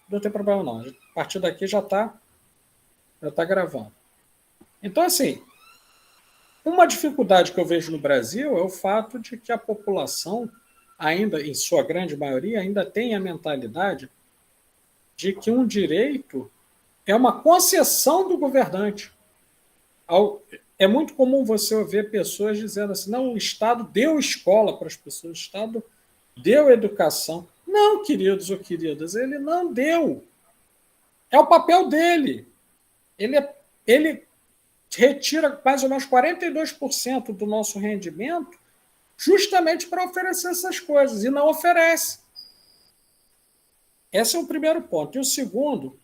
não tem problema não. A partir daqui já tá gravando. Então, assim, uma dificuldade que eu vejo no Brasil é o fato de que a população, ainda, em sua grande maioria, ainda tem a mentalidade de que um direito é uma concessão do governante. É muito comum você ouvir pessoas dizendo assim, não, o Estado deu escola para as pessoas, o Estado deu educação. Não, queridos ou queridas, ele não deu. É o papel dele. Ele retira mais ou menos 42% do nosso rendimento justamente para oferecer essas coisas, e não oferece. Esse é o primeiro ponto. E o segundo,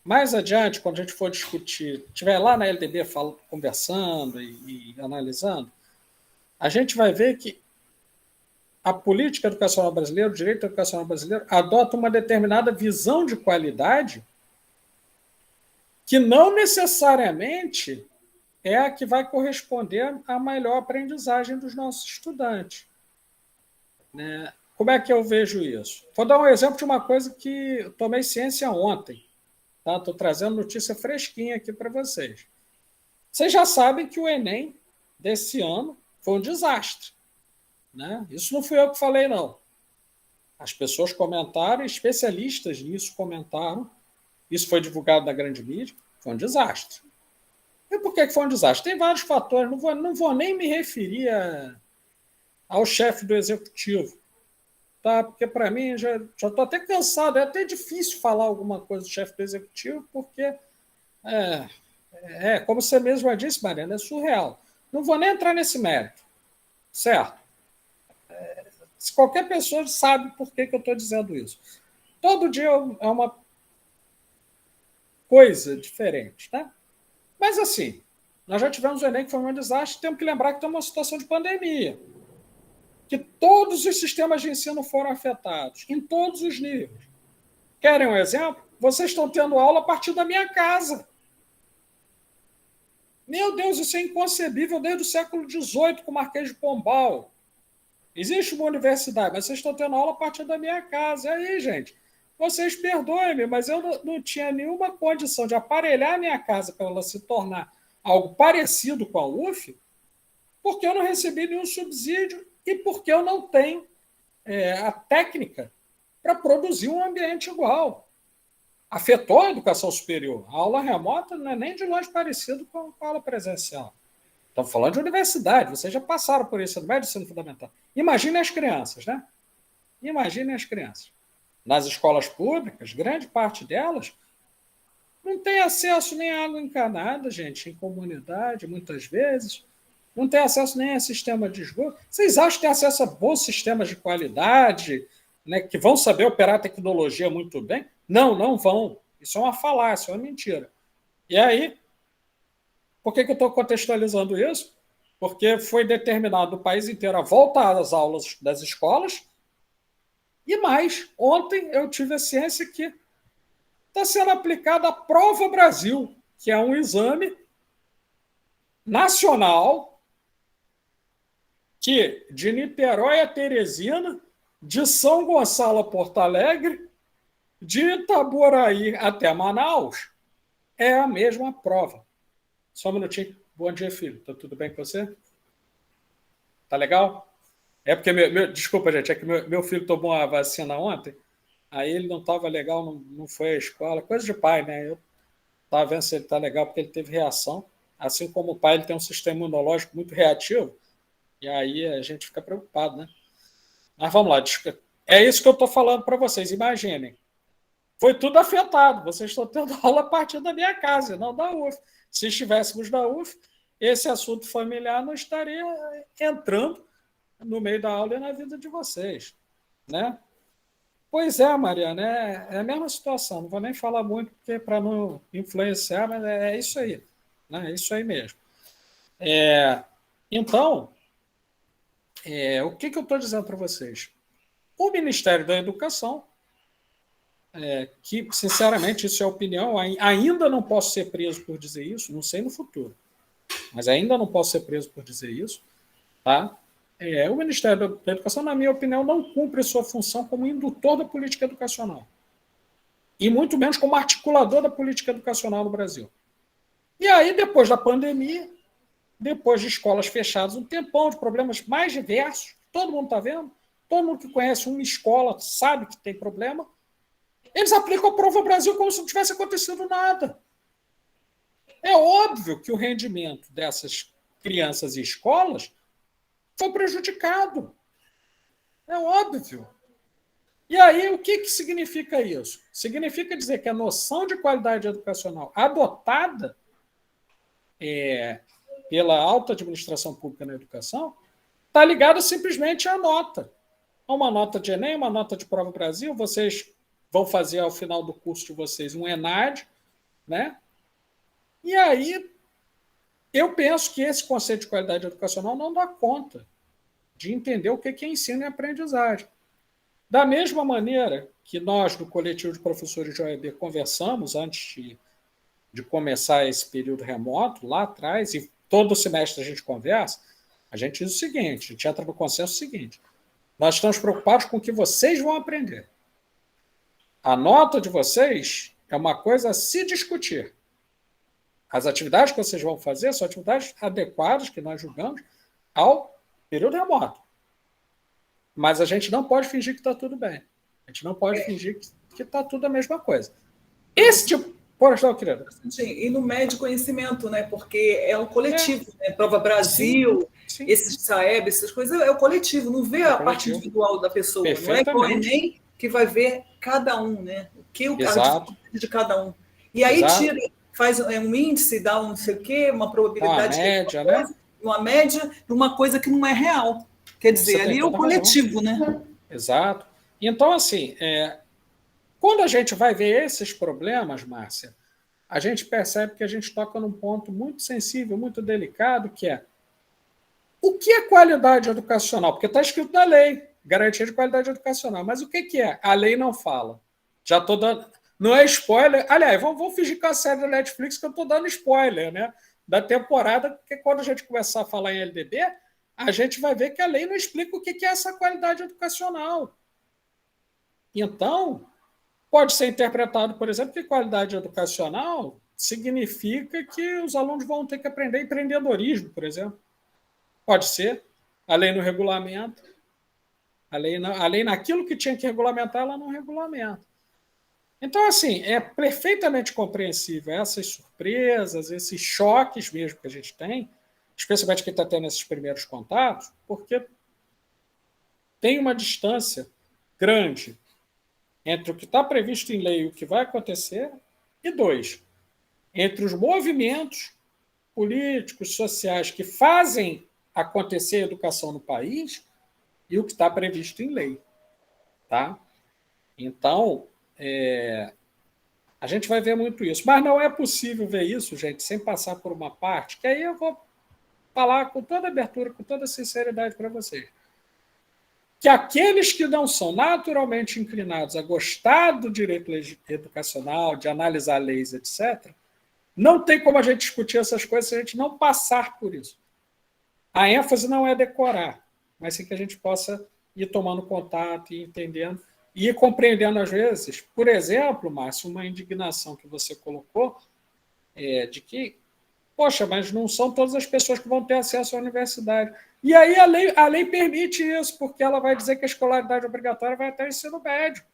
mais adiante, quando a gente for discutir, estiver lá na LDB conversando e analisando, a gente vai ver que a política educacional brasileira, o direito educacional brasileiro, adota uma determinada visão de qualidade que não necessariamente é a que vai corresponder à melhor aprendizagem dos nossos estudantes. Né? Como é que eu vejo isso? Vou dar um exemplo de uma coisa que eu tomei ciência ontem. Estou trazendo notícia fresquinha aqui para vocês. Vocês já sabem que o Enem desse ano foi um desastre. Né? Isso não fui eu que falei, não. As pessoas comentaram, especialistas nisso comentaram. Isso foi divulgado na grande mídia. Foi um desastre. E por que foi um desastre? Tem vários fatores. Não vou nem me referir ao chefe do executivo. Tá? Porque, para mim, já estou até cansado. É até difícil falar alguma coisa do chefe do executivo, porque, como você mesma disse, Mariana, é surreal. Não vou nem entrar nesse mérito. Certo? Se qualquer pessoa sabe por que eu estou dizendo isso. Todo dia é uma coisa diferente. Tá? Mas, assim, nós já tivemos o Enem que foi um desastre, temos que lembrar que estamos numa situação de pandemia. Que todos os sistemas de ensino foram afetados, em todos os níveis. Querem um exemplo? Vocês estão tendo aula a partir da minha casa. Meu Deus, isso é inconcebível desde o século XVIII com o Marquês de Pombal. Existe uma universidade, mas vocês estão tendo aula a partir da minha casa. E aí, gente, vocês perdoem-me, mas eu não tinha nenhuma condição de aparelhar a minha casa para ela se tornar algo parecido com a UF, porque eu não recebi nenhum subsídio e porque eu não tenho a técnica para produzir um ambiente igual. Afetou a educação superior. A aula remota não é nem de longe parecido com a aula presencial. Estamos falando de universidade, vocês já passaram por isso no médio ensino fundamental. Imaginem as crianças, né? Imaginem as crianças. Nas escolas públicas, grande parte delas não tem acesso nem à água encanada, gente, em comunidade, muitas vezes. Não tem acesso nem a sistema de esgoto. Vocês acham que tem acesso a bons sistemas de qualidade, né, que vão saber operar a tecnologia muito bem? Não vão. Isso é uma falácia, é uma mentira. E aí, por que eu estou contextualizando isso? Porque foi determinado o país inteiro a voltar às aulas das escolas. E mais, ontem eu tive a ciência que está sendo aplicada a Prova Brasil, que é um exame nacional que de Niterói a Teresina, de São Gonçalo a Porto Alegre, de Itaboraí até Manaus, é a mesma prova. Só um minutinho. Bom dia, filho. Tá tudo bem com você? Tá legal? É porque, desculpa, gente, é que meu filho tomou a vacina ontem, aí ele não estava legal, não foi à escola. Coisa de pai, né? Eu estava vendo se ele está legal porque ele teve reação. Assim como o pai, ele tem um sistema imunológico muito reativo, e aí a gente fica preocupado, né? Mas vamos lá. É isso que eu estou falando para vocês. Imaginem. Foi tudo afetado. Vocês estão tendo aula a partir da minha casa, não da UF. Se estivéssemos da UF, esse assunto familiar não estaria entrando no meio da aula e na vida de vocês. Né? Pois é, Mariana, é a mesma situação. Não vou nem falar muito para não influenciar, mas é isso aí. Né? É isso aí mesmo. Então, o que eu estou dizendo para vocês? O Ministério da Educação, que, sinceramente, isso é opinião, ainda não posso ser preso por dizer isso, não sei no futuro, mas ainda não posso ser preso por dizer isso, tá? O Ministério da Educação, na minha opinião, não cumpre sua função como indutor da política educacional. e muito menos como articulador da política educacional no Brasil. E aí, depois da pandemia, depois de escolas fechadas, um tempão de problemas mais diversos, todo mundo está vendo, todo mundo que conhece uma escola sabe que tem problema, eles aplicam a Prova Brasil como se não tivesse acontecido nada. É óbvio que o rendimento dessas crianças e escolas foi prejudicado. É óbvio. E aí, o que significa isso? Significa dizer que a noção de qualidade educacional adotada pela alta administração pública na educação está ligada simplesmente à nota. A uma nota de Enem, uma nota de Prova Brasil, vocês vão fazer ao final do curso de vocês um ENAD, né? E aí, eu penso que esse conceito de qualidade educacional não dá conta de entender o que é ensino e aprendizagem. Da mesma maneira que nós, do coletivo de professores de OEB, conversamos antes de começar esse período remoto, lá atrás, e todo semestre a gente conversa, a gente diz o seguinte, a gente entra no consenso seguinte, nós estamos preocupados com o que vocês vão aprender. A nota de vocês é uma coisa a se discutir. As atividades que vocês vão fazer são atividades adequadas, que nós julgamos, ao período remoto. Mas a gente não pode fingir que está tudo bem. A gente não pode fingir que está tudo a mesma coisa. Esse tipo... Pode estar, querida. E no médio conhecimento, né? Porque é um coletivo, né? Prova Brasil, sim. Esses SAEB, essas coisas, é o coletivo, não vê a parte individual da pessoa. Não é igual o Enem que vai ver cada um, né? O que o cara de cada um. E aí tira, faz um índice, dá um não sei o quê, uma probabilidade, uma média, uma coisa que não é real. Quer dizer, ali é o coletivo, né? Exato. Então, assim, quando a gente vai ver esses problemas, Márcia, a gente percebe que a gente toca num ponto muito sensível, muito delicado, que é o que é qualidade educacional? Porque está escrito na lei, garantia de qualidade educacional. Mas o que é? A lei não fala. Já estou dando... Não é spoiler. Aliás, vamos fingir que é a série da Netflix que eu estou dando spoiler, né? Da temporada, porque quando a gente começar a falar em LDB, a gente vai ver que a lei não explica o que é essa qualidade educacional. Então, pode ser interpretado, por exemplo, que qualidade educacional significa que os alunos vão ter que aprender empreendedorismo, por exemplo. Pode ser. A lei não regulamenta. A lei naquilo que tinha que regulamentar, ela não regulamenta. Então, assim, é perfeitamente compreensível essas surpresas, esses choques mesmo que a gente tem, especialmente quem está tendo esses primeiros contatos, porque tem uma distância grande entre o que está previsto em lei e o que vai acontecer, e dois, entre os movimentos políticos, sociais que fazem acontecer a educação no país e o que está previsto em lei. Tá? Então, a gente vai ver muito isso. Mas não é possível ver isso, gente, sem passar por uma parte, que aí eu vou falar com toda abertura, com toda sinceridade para vocês. Que aqueles que não são naturalmente inclinados a gostar do direito educacional, de analisar leis, etc., não tem como a gente discutir essas coisas se a gente não passar por isso. A ênfase não é decorar, mas sim que a gente possa ir tomando contato e entendendo, e ir compreendendo às vezes. Por exemplo, Márcio, uma indignação que você colocou de que, poxa, mas não são todas as pessoas que vão ter acesso à universidade. E aí a lei permite isso, porque ela vai dizer que a escolaridade obrigatória vai até o ensino médio.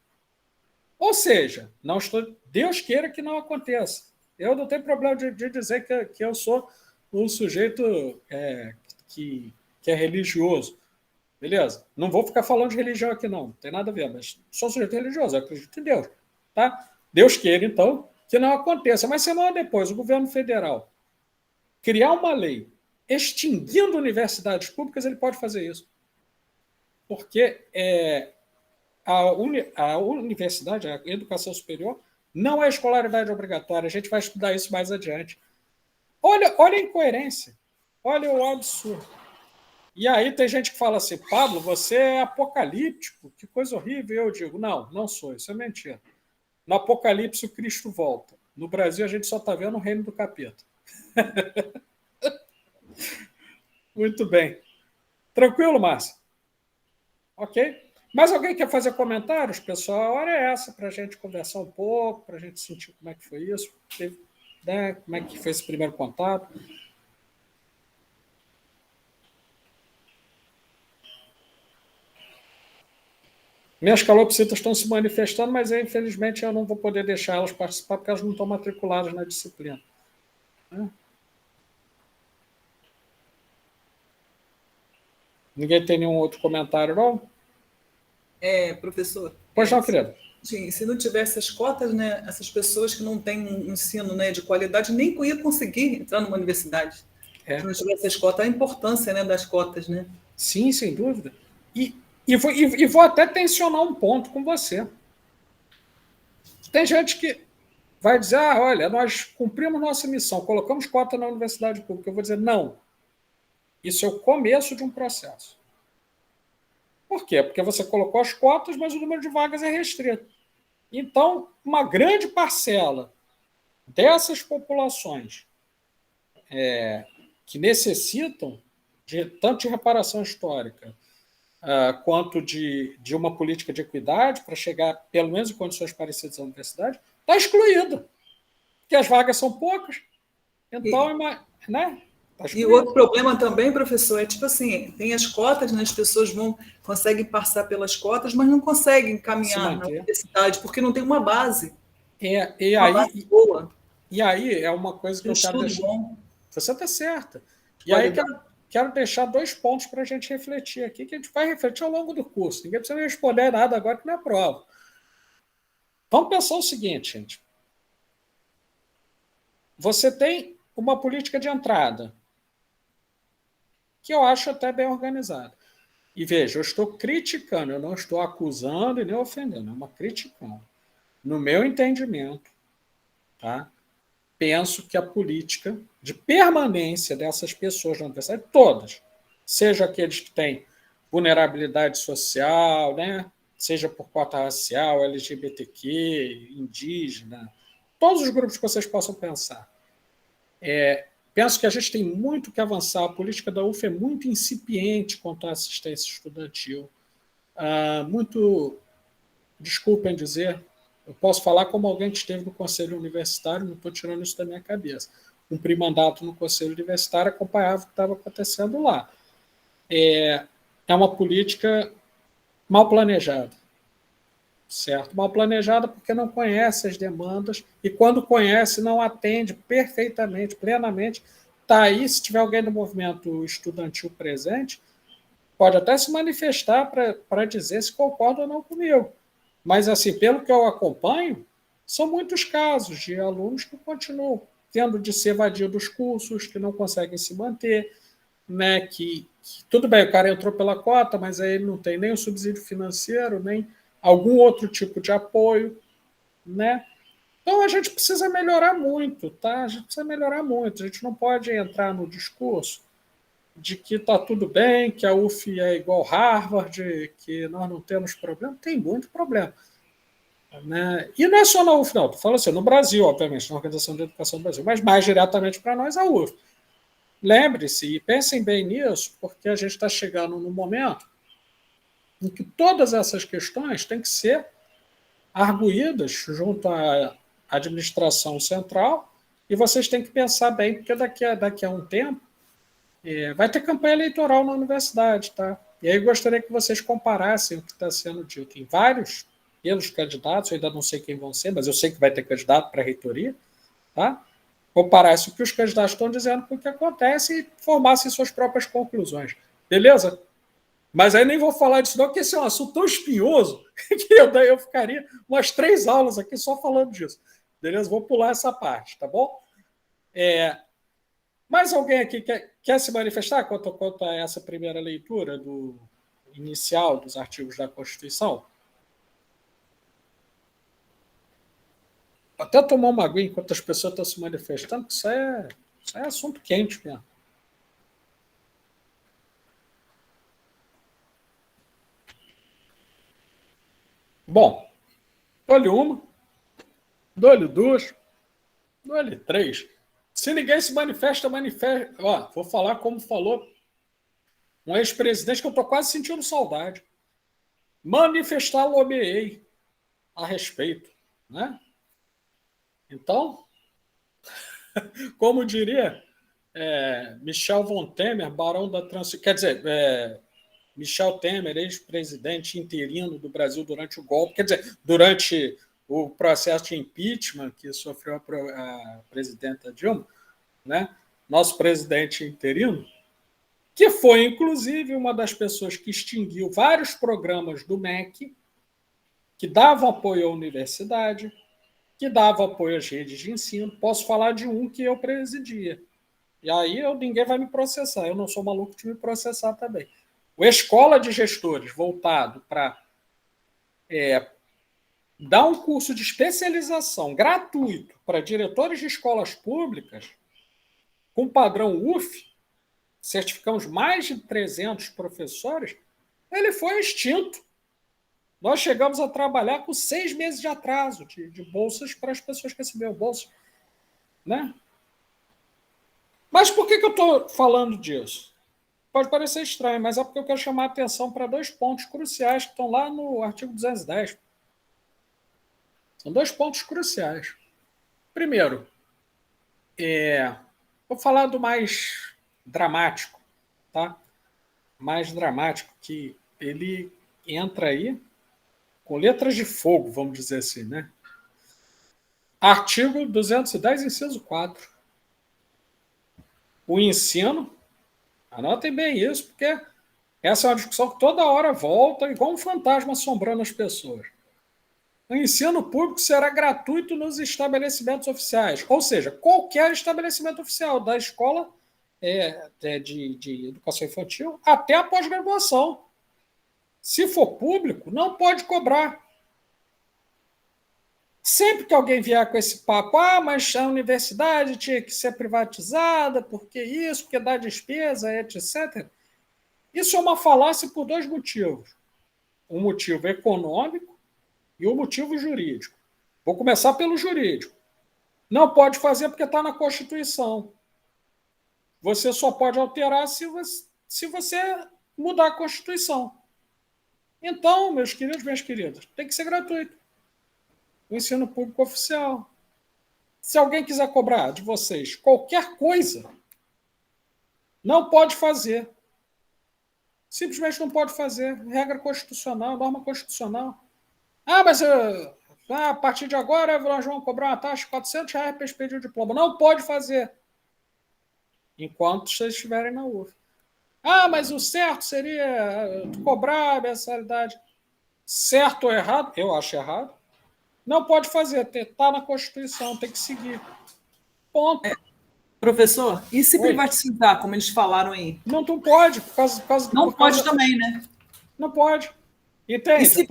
Ou seja, Deus queira que não aconteça. Eu não tenho problema de dizer que eu sou um sujeito que é religioso. Beleza? Não vou ficar falando de religião aqui, não tem nada a ver, mas sou um sujeito religioso, eu acredito em Deus. Tá? Deus queira, então, que não aconteça. Mas semana depois, o governo federal criar uma lei extinguindo universidades públicas, ele pode fazer isso. Porque a universidade, a educação superior, não é escolaridade obrigatória. A gente vai estudar isso mais adiante. Olha a incoerência. Olha o absurdo. E aí tem gente que fala assim, Pablo, você é apocalíptico, que coisa horrível. Eu digo, não sou, isso é mentira. No Apocalipse, o Cristo volta. No Brasil, a gente só está vendo o reino do capeta. Muito bem. Tranquilo, Márcio? Ok? Mas alguém quer fazer comentários, pessoal? A hora é essa, para a gente conversar um pouco, para a gente sentir como é que foi isso, né? Como é que foi esse primeiro contato. Minhas calopsitas estão se manifestando, mas infelizmente eu não vou poder deixar elas participar porque elas não estão matriculadas na disciplina. Ninguém tem nenhum outro comentário, não? Professor. Pois não, querido. Sim, se não tivesse as cotas, né, essas pessoas que não têm um ensino, né, de qualidade nem ia conseguir entrar numa universidade. Se não tivesse as cotas, a importância, né, das cotas, né? Sim, sem dúvida. E vou até tensionar um ponto com você. Tem gente que vai dizer, olha, nós cumprimos nossa missão, colocamos cota na universidade pública. Eu vou dizer, não. Isso é o começo de um processo. Por quê? Porque você colocou as cotas, mas o número de vagas é restrito. Então, uma grande parcela dessas populações que necessitam tanto de reparação histórica quanto de uma política de equidade para chegar, pelo menos, em condições parecidas à universidade, está excluída. Porque as vagas são poucas. Então, né? E o outro problema também, professor, é tipo assim, tem as cotas, né, as pessoas conseguem passar pelas cotas, mas não conseguem caminhar na universidade, porque não tem uma base. Base boa. E aí é uma coisa que eu quero deixar. Bom. Você está certa. E aí quero deixar 2 pontos para a gente refletir aqui, que a gente vai refletir ao longo do curso. Ninguém precisa responder nada agora que não é prova. Vamos pensar o seguinte, gente. Você tem uma política de entrada que eu acho até bem organizada. E veja, eu estou criticando, eu não estou acusando e nem ofendendo, é uma criticando. No meu entendimento, tá? Penso que a política de permanência dessas pessoas na universidade, todas, seja aqueles que têm vulnerabilidade social, né? Seja por cota racial, LGBTQ, indígena, todos os grupos que vocês possam pensar. Penso que a gente tem muito que avançar. A política da UF é muito incipiente quanto à assistência estudantil. Muito, desculpem dizer, eu posso falar como alguém que esteve no Conselho Universitário, não estou tirando isso da minha cabeça. Cumpri mandato no Conselho Universitário, acompanhava o que estava acontecendo lá. É uma política mal planejada, certo? Mal planejada porque não conhece as demandas e, quando conhece, não atende perfeitamente, plenamente. Está aí, se tiver alguém do movimento estudantil presente, pode até se manifestar para dizer se concorda ou não comigo. Mas, assim, pelo que eu acompanho, são muitos casos de alunos que continuam tendo de se evadir dos cursos, que não conseguem se manter, né? Que tudo bem, o cara entrou pela cota, mas aí ele não tem nem o subsídio financeiro, nem algum outro tipo de apoio, né? Então a gente precisa melhorar muito, tá? A gente precisa melhorar muito. A gente não pode entrar no discurso de que está tudo bem, que a UF é igual Harvard, que nós não temos problema. Tem muito problema. Né? E não é só na UF, não. Estou falando assim, no Brasil, obviamente, na Organização de Educação do Brasil, mas mais diretamente para nós, a UF. Lembre-se e pensem bem nisso, porque a gente está chegando num momento em que todas essas questões têm que ser arguídas junto à administração central, e vocês têm que pensar bem, porque daqui a um tempo vai ter campanha eleitoral na universidade, tá? E aí eu gostaria que vocês comparassem o que está sendo dito em vários pelos candidatos, eu ainda não sei quem vão ser, mas eu sei que vai ter candidato para a reitoria, tá? Comparassem o que os candidatos estão dizendo com o que acontece e formassem suas próprias conclusões. Beleza? Mas aí nem vou falar disso não, porque esse é um assunto tão espinhoso que eu ficaria umas 3 aulas aqui só falando disso. Beleza? Vou pular essa parte, tá bom? Mais alguém aqui quer se manifestar quanto a essa primeira leitura do inicial dos artigos da Constituição? Até tomar uma aguinha enquanto as pessoas estão se manifestando, que isso é assunto quente mesmo. Bom, dou-lhe uma, dou-lhe 2, dou-lhe 3. Se ninguém se manifesta. Ó, vou falar como falou um ex-presidente que eu estou quase sentindo saudade. manifestar-lo-ei a respeito. Né? Então, como diria Michel von Temer, barão da Transilvânia, quer dizer, Michel Temer, ex-presidente interino do Brasil durante o golpe, quer dizer, durante o processo de impeachment que sofreu a presidenta Dilma, né? Nosso presidente interino, que foi, inclusive, uma das pessoas que extinguiu vários programas do MEC, que davam apoio à universidade, que davam apoio às redes de ensino. Posso falar de um que eu presidia. E aí ninguém vai me processar. Eu não sou maluco de me processar também. O Escola de Gestores, voltado para dar um curso de especialização gratuito para diretores de escolas públicas, com padrão UF, certificamos mais de 300 professores, ele foi extinto. Nós chegamos a trabalhar com 6 meses de atraso de bolsas para as pessoas que receberam bolsas. Né? Mas por que eu estou falando disso? Pode parecer estranho, mas é porque eu quero chamar a atenção para 2 pontos cruciais que estão lá no artigo 210. São 2 pontos cruciais. Primeiro, vou falar do mais dramático, tá? Mais dramático, que ele entra aí com letras de fogo, vamos dizer assim, né? Artigo 210, inciso 4. O ensino, anotem bem isso, porque essa é uma discussão que toda hora volta, igual um fantasma assombrando as pessoas. O ensino público será gratuito nos estabelecimentos oficiais, ou seja, qualquer estabelecimento oficial, da escola de educação infantil até a pós-graduação. Se for público, não pode cobrar. Sempre que alguém vier com esse papo, mas a universidade tinha que ser privatizada, porque isso, porque dá despesa, etc. Isso é uma falácia por 2 motivos. Um motivo econômico e um motivo jurídico. Vou começar pelo jurídico. Não pode fazer porque está na Constituição. Você só pode alterar se você mudar a Constituição. Então, meus queridos, minhas queridas, tem que ser gratuito. O ensino público oficial. Se alguém quiser cobrar de vocês qualquer coisa, não pode fazer. Simplesmente não pode fazer. Regra constitucional, norma constitucional. Mas a partir de agora nós vamos cobrar uma taxa de R$400 para expedir o diploma. Não pode fazer. Enquanto vocês estiverem na UF. Mas o certo seria cobrar a mensalidade. Certo ou errado? Eu acho errado. Não pode fazer. Está na Constituição, tem que seguir. Ponto. Professor, e se privatizar, como eles falaram aí? Não pode. Não pode também, né? Não pode. Entende?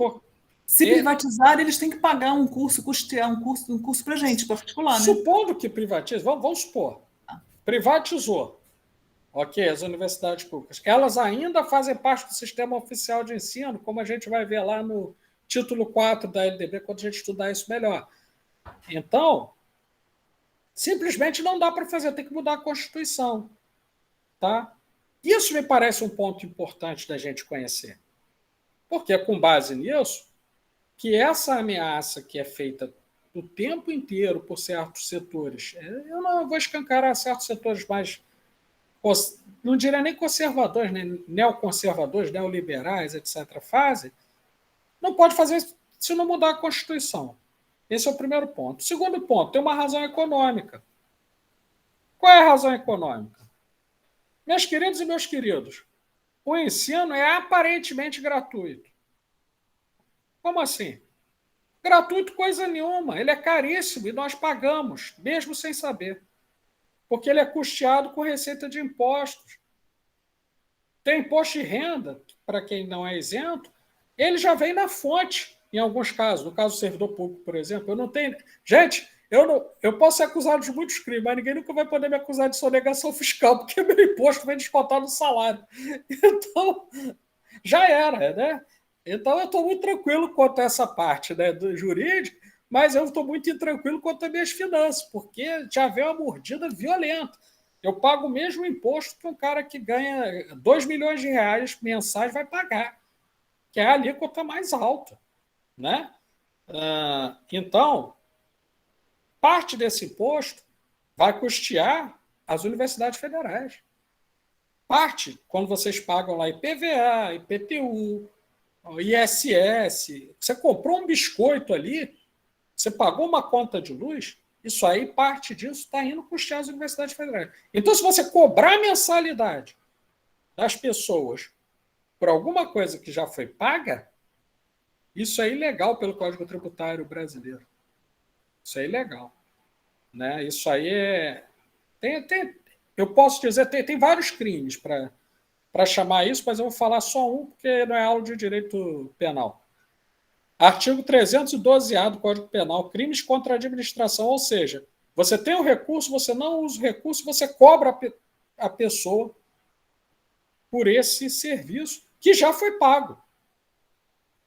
Se privatizar, eles têm que pagar um curso, custear um curso para a gente, particular, né? Supondo que privatize, vamos supor, privatizou. Ok, as universidades públicas. Elas ainda fazem parte do sistema oficial de ensino, como a gente vai ver lá no título 4 da LDB, quando a gente estudar isso melhor. Então, simplesmente não dá para fazer, tem que mudar a Constituição. Tá? Isso me parece um ponto importante da gente conhecer. Porque é com base nisso que essa ameaça que é feita o tempo inteiro por certos setores, eu não vou escancarar certos setores mais, não diria nem conservadores, nem neoconservadores, neoliberais, etc., fazem, não pode fazer se não mudar a Constituição. Esse é o primeiro ponto. O segundo ponto, tem uma razão econômica. Qual é a razão econômica? Meus queridos e meus queridos, o ensino é aparentemente gratuito. Como assim? Gratuito coisa nenhuma. Ele é caríssimo e nós pagamos, mesmo sem saber. Porque ele é custeado com receita de impostos. Tem imposto de renda, para quem não é isento, ele já vem na fonte, em alguns casos. No caso do servidor público, por exemplo, eu não tenho... Gente, eu posso ser acusado de muitos crimes, mas ninguém nunca vai poder me acusar de sonegação fiscal, porque meu imposto vem descontado no salário. Então, já era, né? Então, eu estou muito tranquilo quanto a essa parte, né, do jurídico, mas eu estou muito intranquilo quanto às minhas finanças, porque já veio uma mordida violenta. Eu pago o mesmo imposto que um cara que ganha 2 milhões de reais mensais vai pagar. que é a alíquota mais alta, né? Então, parte desse imposto vai custear as universidades federais. Parte, quando vocês pagam lá IPVA, IPTU, ISS, você comprou um biscoito ali, você pagou uma conta de luz, isso aí, parte disso está indo custear as universidades federais. Então, se você cobrar mensalidade das pessoas por alguma coisa que já foi paga, isso é ilegal pelo Código Tributário brasileiro. Isso é ilegal. Né? Isso aí é... eu posso dizer, tem vários crimes para chamar isso, mas eu vou falar só um, porque não é aula de direito penal. Artigo 312-A do Código Penal, crimes contra a administração, ou seja, você tem o recurso, você não usa o recurso, você cobra a pessoa por esse serviço que já foi pago.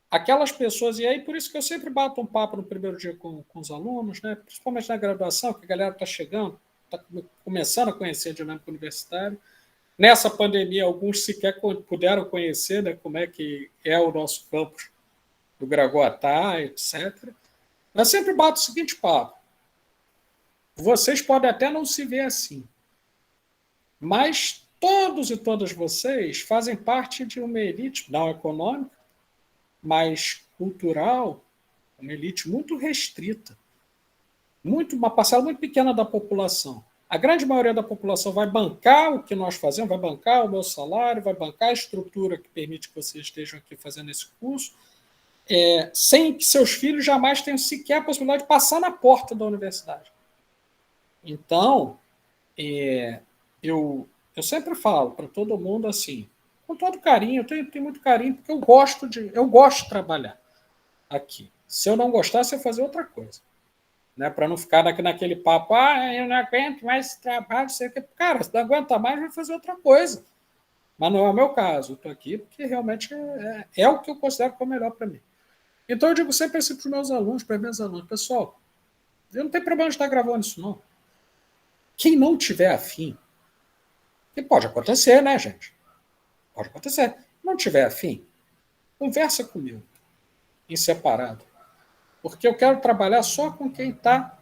Aquelas pessoas, e aí por isso que eu sempre bato um papo no primeiro dia com os alunos, né? Principalmente na graduação, que a galera está chegando, está começando a conhecer a dinâmica universitária. Nessa pandemia, alguns sequer puderam conhecer, né, como é que é o nosso campus do Gragoatá, etc. Eu sempre bato o seguinte papo. Vocês podem até não se ver assim, mas todos e todas vocês fazem parte de uma elite, não econômica, mas cultural, uma elite muito restrita, uma parcela muito pequena da população. A grande maioria da população vai bancar o que nós fazemos, vai bancar o meu salário, vai bancar a estrutura que permite que vocês estejam aqui fazendo esse curso, sem que seus filhos jamais tenham sequer a possibilidade de passar na porta da universidade. Então, eu sempre falo para todo mundo assim, com todo carinho, eu tenho muito carinho, porque eu gosto de trabalhar aqui. Se eu não gostasse, eu ia fazer outra coisa. Né? Para não ficar naquele papo, eu não aguento mais esse trabalho, sei que. Cara, se não aguenta mais, vai fazer outra coisa. Mas não é o meu caso. Eu estou aqui porque realmente é o que eu considero que é o melhor para mim. Então eu digo sempre assim para os meus alunos, para meus alunos, pessoal, eu não tenho problema de estar gravando isso, não. Quem não tiver afim, que pode acontecer, né, gente? Pode acontecer. Não tiver afim, conversa comigo, em separado. Porque eu quero trabalhar só com quem está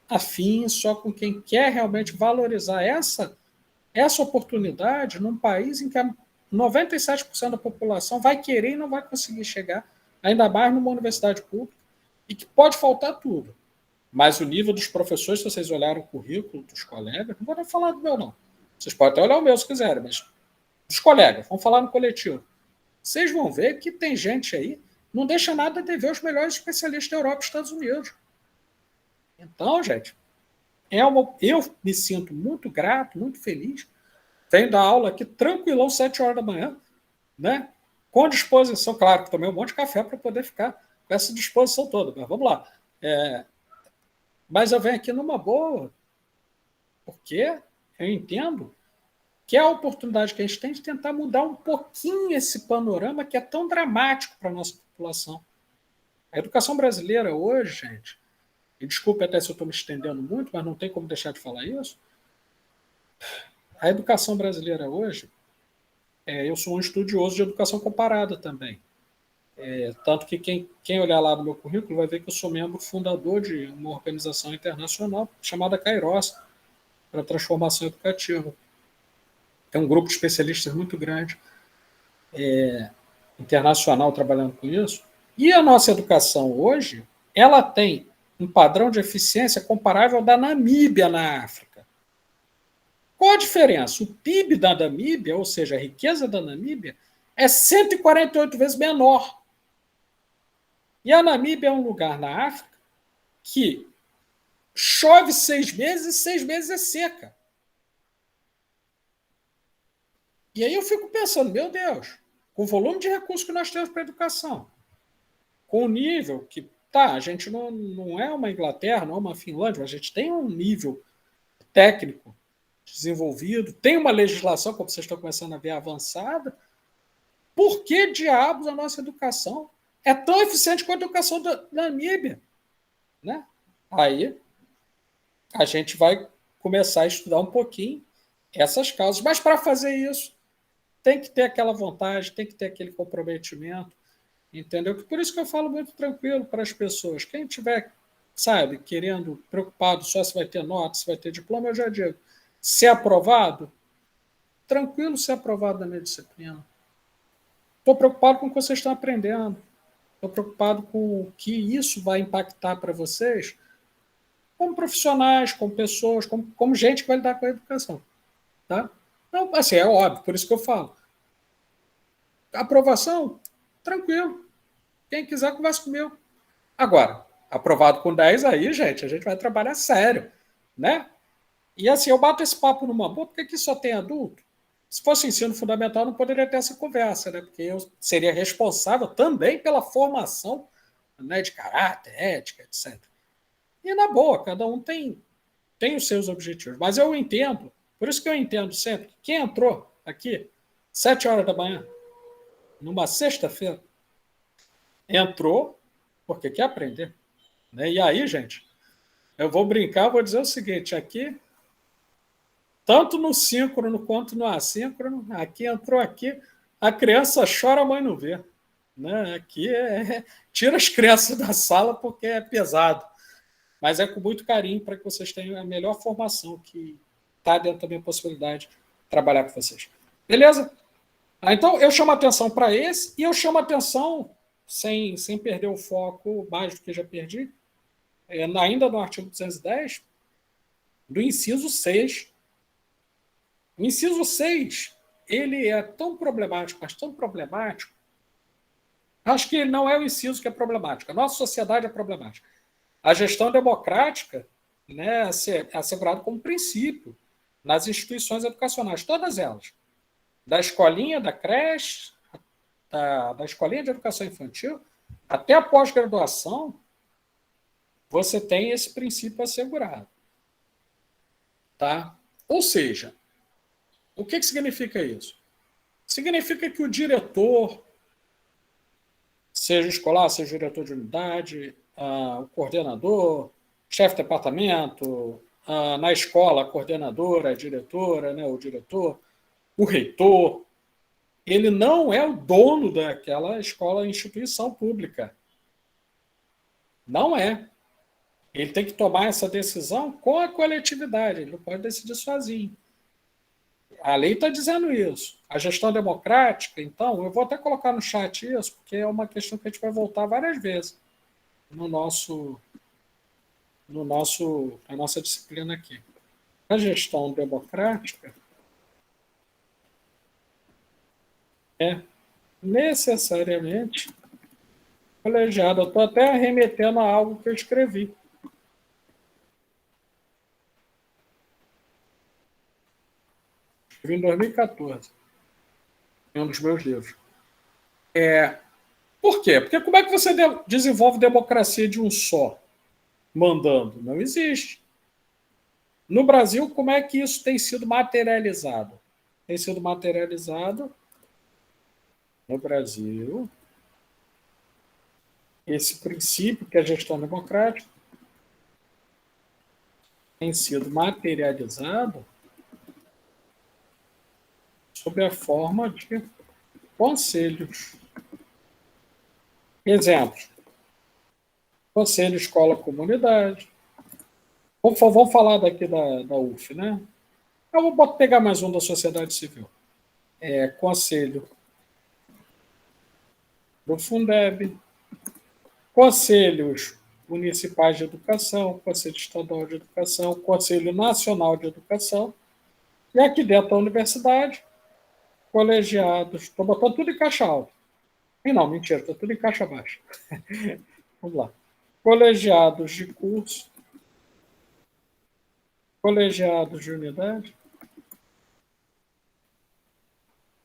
afim, só com quem quer realmente valorizar essa oportunidade num país em que 97% da população vai querer e não vai conseguir chegar, ainda mais numa universidade pública, e que pode faltar tudo. Mas o nível dos professores, se vocês olharem o currículo dos colegas, não vou nem falar do meu, não. Vocês podem até olhar o meu se quiserem, mas dos colegas, vamos falar no coletivo. Vocês vão ver que tem gente aí, não deixa nada de ver os melhores especialistas da Europa e Estados Unidos. Então, gente, eu me sinto muito grato, muito feliz. Venho da aula aqui tranquilão, 7 horas da manhã, né? Com disposição, claro, que tomei um monte de café para poder ficar com essa disposição toda, mas vamos lá. Mas eu venho aqui numa boa, porque eu entendo que é a oportunidade que a gente tem de tentar mudar um pouquinho esse panorama que é tão dramático para a nossa população. A educação brasileira hoje, gente, e desculpe até se eu estou me estendendo muito, mas não tem como deixar de falar isso, a educação brasileira hoje, eu sou um estudioso de educação comparada também. Tanto que quem olhar lá no meu currículo vai ver que eu sou membro fundador de uma organização internacional chamada Kairos, para transformação educativa. É um grupo de especialistas muito grande, internacional, trabalhando com isso. E a nossa educação hoje, ela tem um padrão de eficiência comparável ao da Namíbia na África. Qual a diferença? O PIB da Namíbia, ou seja, a riqueza da Namíbia, é 148 vezes menor. E a Namíbia é um lugar na África que chove 6 meses e 6 meses é seca. E aí eu fico pensando, meu Deus, com o volume de recursos que nós temos para a educação, com o nível que, a gente não é uma Inglaterra, não é uma Finlândia, mas a gente tem um nível técnico desenvolvido, tem uma legislação, como vocês estão começando a ver, avançada. Por que diabos a nossa educação é tão eficiente quanto a educação da Namíbia? Né? Aí a gente vai começar a estudar um pouquinho essas causas. Mas para fazer isso, tem que ter aquela vontade, tem que ter aquele comprometimento. Entendeu? Por isso que eu falo muito tranquilo para as pessoas. Quem tiver, sabe, querendo, preocupado só se vai ter nota, se vai ter diploma, eu já digo. Se é aprovado, tranquilo ser aprovado na minha disciplina. Estou preocupado com o que vocês estão aprendendo. Estou preocupado com o que isso vai impactar para vocês como profissionais, como pessoas, como gente que vai lidar com a educação. Tá? Então, assim, é óbvio, por isso que eu falo. Aprovação, tranquilo. Quem quiser, conversa comigo. Agora, aprovado com 10 aí, gente, a gente vai trabalhar sério, né? E assim, eu bato esse papo numa boa, porque aqui só tem adulto. Se fosse ensino fundamental, não poderia ter essa conversa, né? Porque eu seria responsável também pela formação, né, de caráter, ética, etc. E na boa, cada um tem os seus objetivos. Mas eu entendo, por isso que eu entendo sempre, quem entrou aqui, 7 horas da manhã, numa sexta-feira, entrou porque quer aprender. Né? E aí, gente, eu vou brincar, vou dizer o seguinte, aqui, tanto no síncrono quanto no assíncrono, aqui entrou aqui, a criança chora, a mãe não vê. Né? Aqui tira as crianças da sala porque é pesado. Mas é com muito carinho para que vocês tenham a melhor formação que está dentro da minha possibilidade de trabalhar com vocês. Beleza? Então, eu chamo atenção para esse e eu chamo atenção, sem perder o foco mais do que já perdi, ainda no artigo 210, do inciso 6. O inciso 6, ele é tão problemático, mas tão problemático, acho que não é o inciso que é problemático, a nossa sociedade é problemática. A gestão democrática, né, é assegurada como princípio nas instituições educacionais, todas elas, da escolinha, da creche, da escolinha de educação infantil, até a pós-graduação, você tem esse princípio assegurado. Tá? Ou seja, o que significa isso? Significa que o diretor, seja escolar, seja diretor de unidade, o coordenador, chefe de departamento, na escola, a coordenadora, a diretora, né, o diretor, o reitor, ele não é o dono daquela escola, instituição pública. Não é. Ele tem que tomar essa decisão com a coletividade, ele não pode decidir sozinho. A lei está dizendo isso. A gestão democrática, então, eu vou até colocar no chat isso, porque é uma questão que a gente vai voltar várias vezes na nossa disciplina aqui. A gestão democrática é necessariamente colegiada. Eu estou até remetendo a algo que eu escrevi. Escrevi em 2014, em um dos meus livros. Por quê? Porque como é que você desenvolve democracia de um só, mandando? Não existe. No Brasil, como é que isso tem sido materializado? Tem sido materializado no Brasil esse princípio que é a gestão democrática tem sido materializado sob a forma de conselhos. Exemplos. Conselho Escola-Comunidade. Vamos falar daqui da UF, né? Eu vou pegar mais um da sociedade civil. Conselho do Fundeb, Conselhos Municipais de Educação, Conselho Estadual de Educação, Conselho Nacional de Educação, e aqui dentro da universidade, colegiados. Estou botando tudo em caixa alta. E não, mentira, está tudo em caixa baixa. Vamos lá. Colegiados de curso, colegiados de unidade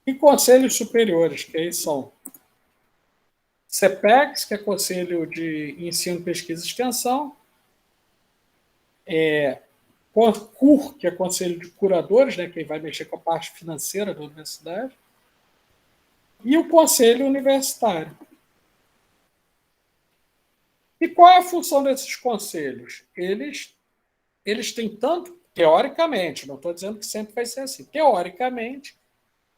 e conselhos superiores, que aí são CPEX, que é Conselho de Ensino, Pesquisa e Extensão, CUR, que é Conselho de Curadores, né, que vai mexer com a parte financeira da universidade, e o Conselho Universitário. E qual é a função desses conselhos? Eles têm tanto, teoricamente, não estou dizendo que sempre vai ser assim, teoricamente,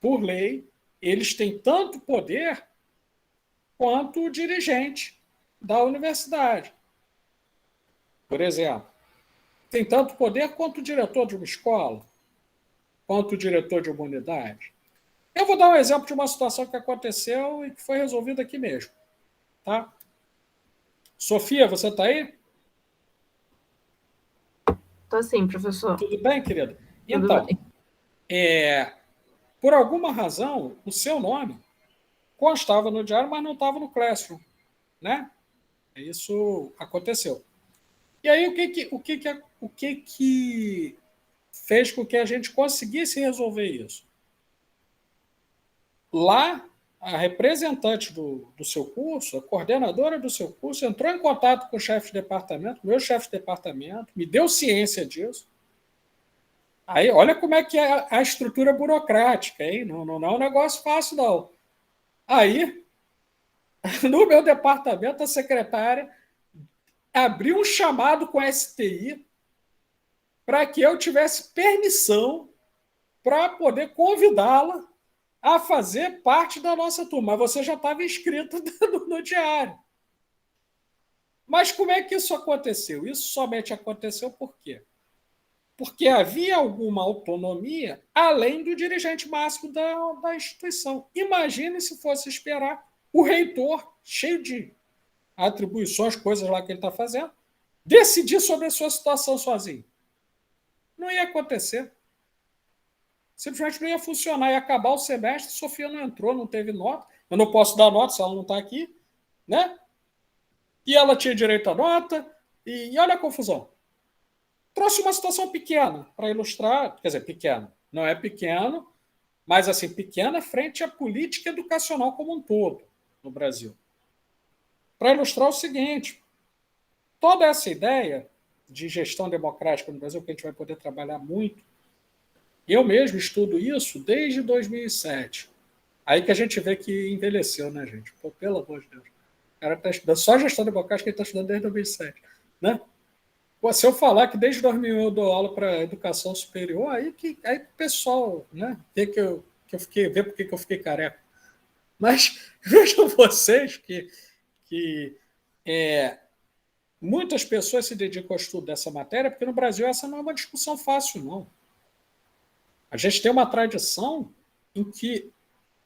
por lei, eles têm tanto poder quanto dirigente da universidade. Por exemplo, tem tanto poder quanto o diretor de uma escola, quanto o diretor de uma unidade. Eu vou dar um exemplo de uma situação que aconteceu e que foi resolvida aqui mesmo. Tá? Sofia, você está aí? Estou sim, professor. Tudo bem, querida? Então, por alguma razão, o seu nome constava no diário, mas não estava no Classroom. Né? Isso aconteceu. E aí, o que fez com que a gente conseguisse resolver isso? Lá, a representante do seu curso, a coordenadora do seu curso, entrou em contato com o chefe de departamento, meu chefe de departamento, me deu ciência disso. Aí, olha como é que é a estrutura burocrática, hein? Não é um negócio fácil, não. Aí, no meu departamento, a secretária abriu um chamado com a STI para que eu tivesse permissão para poder convidá-la a fazer parte da nossa turma. Você já estava inscrito no diário. Mas como é que isso aconteceu? Isso somente aconteceu por quê? Porque havia alguma autonomia além do dirigente máximo da instituição. Imagine se fosse esperar o reitor, cheio de atribuições, coisas lá que ele está fazendo, decidir sobre a sua situação sozinho. Não ia acontecer. Simplesmente não ia funcionar. Ia acabar o semestre, Sofia não entrou, não teve nota. Eu não posso dar nota se ela não está aqui. Né? E ela tinha direito à nota. E olha a confusão. Trouxe uma situação pequena para ilustrar. Quer dizer, pequena. Não é pequeno, mas assim, pequena frente à política educacional como um todo no Brasil. Para ilustrar o seguinte, toda essa ideia de gestão democrática no Brasil, que a gente vai poder trabalhar muito, eu mesmo estudo isso desde 2007. Aí que a gente vê que envelheceu, né, gente? Pô, pelo amor de Deus. O cara está estudando só gestão democrática, ele está estudando desde 2007. Né? Pô, se eu falar que desde 2001 eu dou aula para educação superior, aí o pessoal, né, vê que eu fiquei, vê por que eu fiquei careca. Mas vejam vocês que muitas pessoas se dedicam ao estudo dessa matéria, porque no Brasil essa não é uma discussão fácil, não. A gente tem uma tradição em que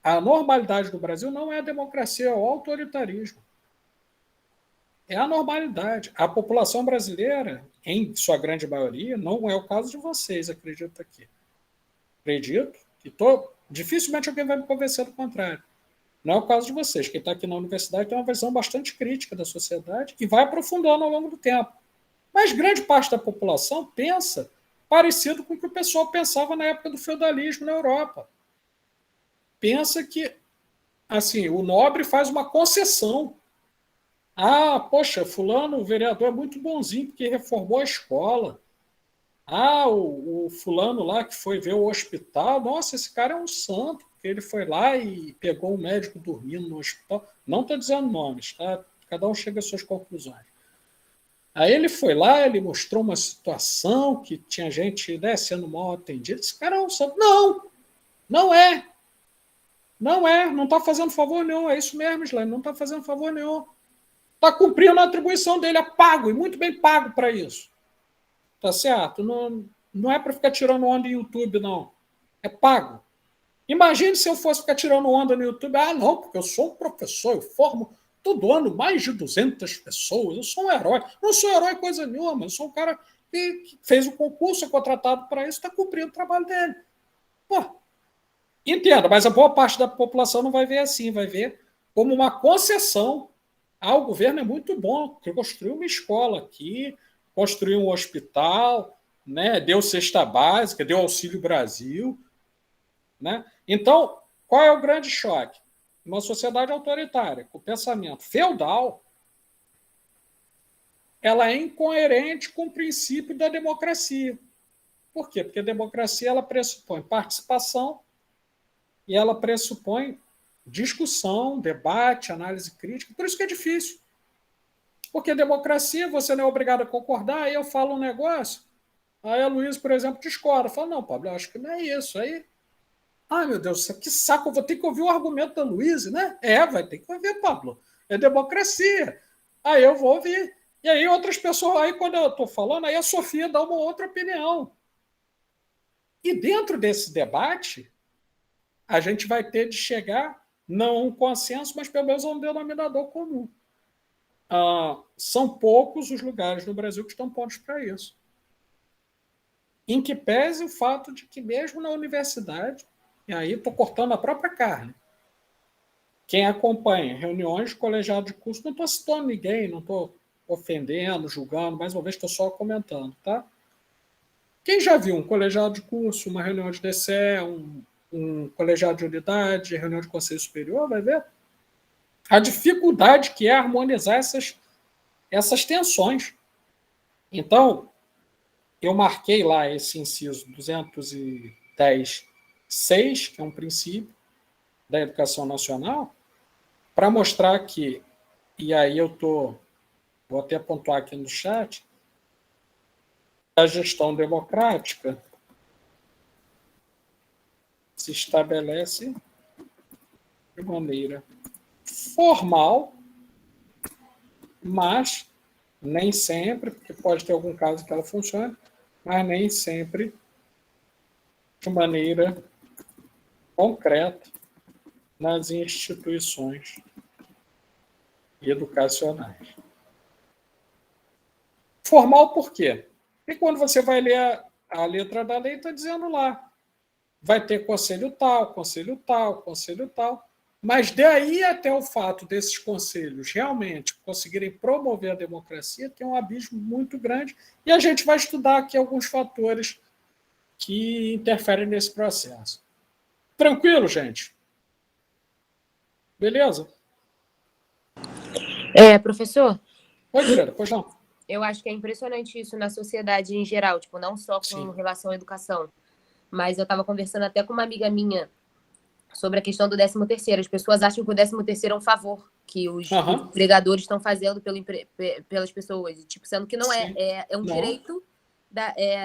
a normalidade do Brasil não é a democracia, é o autoritarismo. É a normalidade. A população brasileira, em sua grande maioria, não é o caso de vocês, acredito aqui. Acredito que dificilmente alguém vai me convencer do contrário. Não é o caso de vocês. Quem está aqui na universidade tem uma visão bastante crítica da sociedade e vai aprofundando ao longo do tempo. Mas grande parte da população pensa parecido com o que o pessoal pensava na época do feudalismo na Europa. Pensa que assim, o nobre faz uma concessão. Ah, poxa, fulano, o vereador é muito bonzinho porque reformou a escola. Ah, o fulano lá que foi ver o hospital, nossa, esse cara é um santo, porque ele foi lá e pegou um médico dormindo no hospital. Não estou dizendo nomes, tá? Cada um chega às suas conclusões. Aí ele foi lá, ele mostrou uma situação que tinha gente, né, sendo mal atendida. Esse cara é um santo. Não, não é. Não está fazendo favor nenhum. É isso mesmo, Islane, não está fazendo favor nenhum. Está cumprindo a atribuição dele, é pago, e muito bem pago para isso. Tá certo? Não é para ficar tirando onda em YouTube, não. É pago. Imagine se eu fosse ficar tirando onda no YouTube. Ah, não, porque eu sou um professor, eu formo todo ano mais de 200 pessoas, eu sou um herói. Não sou herói coisa nenhuma, eu sou um cara que fez o concurso, é contratado para isso, está cumprindo o trabalho dele. Pô, entenda, mas a boa parte da população não vai ver assim, vai ver como uma concessão. Ah, o governo é muito bom, porque construiu uma escola aqui, construiu um hospital, né, deu cesta básica, deu Auxílio Brasil. Né? Então, qual é o grande choque? Uma sociedade autoritária, com pensamento feudal, ela é incoerente com o princípio da democracia. Por quê? Porque a democracia ela pressupõe participação e ela pressupõe discussão, debate, análise crítica. Por isso que é difícil. Porque a democracia, você não é obrigado a concordar, aí eu falo um negócio, aí a Luísa, por exemplo, discorda. Fala, não, Pablo, eu acho que não é isso. Aí Ai, meu Deus, que saco, eu vou ter que ouvir o argumento da Luísa, né? Vai ter que ouvir, Pablo. É democracia. Aí eu vou ouvir. E aí outras pessoas, aí quando eu estou falando, aí a Sofia dá uma outra opinião. E dentro desse debate, a gente vai ter de chegar, não a um consenso, mas pelo menos a um denominador comum. São poucos os lugares no Brasil que estão prontos para isso. Em que pese o fato de que mesmo na universidade, e aí estou cortando a própria carne, quem acompanha reuniões de colegiado de curso, não estou citando ninguém, não estou ofendendo, julgando, mais uma vez estou só comentando, tá? Quem já viu um colegiado de curso, uma reunião de DCE, um colegiado de unidade, reunião de conselho superior, vai ver a dificuldade que é harmonizar essas tensões. Então, eu marquei lá esse inciso 210.6, que é um princípio da educação nacional, para mostrar que, e aí vou até pontuar aqui no chat, a gestão democrática se estabelece de maneira formal, mas nem sempre, porque pode ter algum caso que ela funcione, mas nem sempre de maneira concreta nas instituições educacionais. Formal por quê? Porque quando você vai ler a letra da lei, está dizendo lá, vai ter conselho tal, conselho tal, conselho tal. Mas daí até o fato desses conselhos realmente conseguirem promover a democracia tem um abismo muito grande e a gente vai estudar aqui alguns fatores que interferem nesse processo. Tranquilo, gente? Beleza? Professor? Oi, Juliana, pois não. Eu acho que é impressionante isso na sociedade em geral, tipo, não só com Sim. relação à educação. Mas eu estava conversando até com uma amiga minha sobre a questão do 13º. As pessoas acham que o 13º é um favor que os empregadores estão fazendo pelas pessoas. Tipo, sendo que não é. É um direito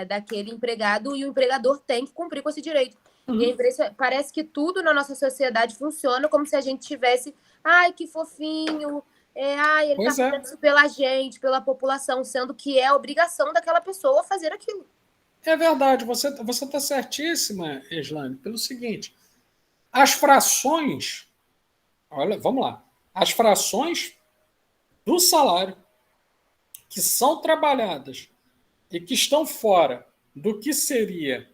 daquele empregado e o empregador tem que cumprir com esse direito. E parece que tudo na nossa sociedade funciona como se a gente tivesse... Ai, que fofinho... ele está fazendo isso pela gente, pela população, sendo que é obrigação daquela pessoa fazer aquilo. É verdade, você está certíssima, Eslane, pelo seguinte, as frações, olha, vamos lá, as frações do salário que são trabalhadas e que estão fora do que seria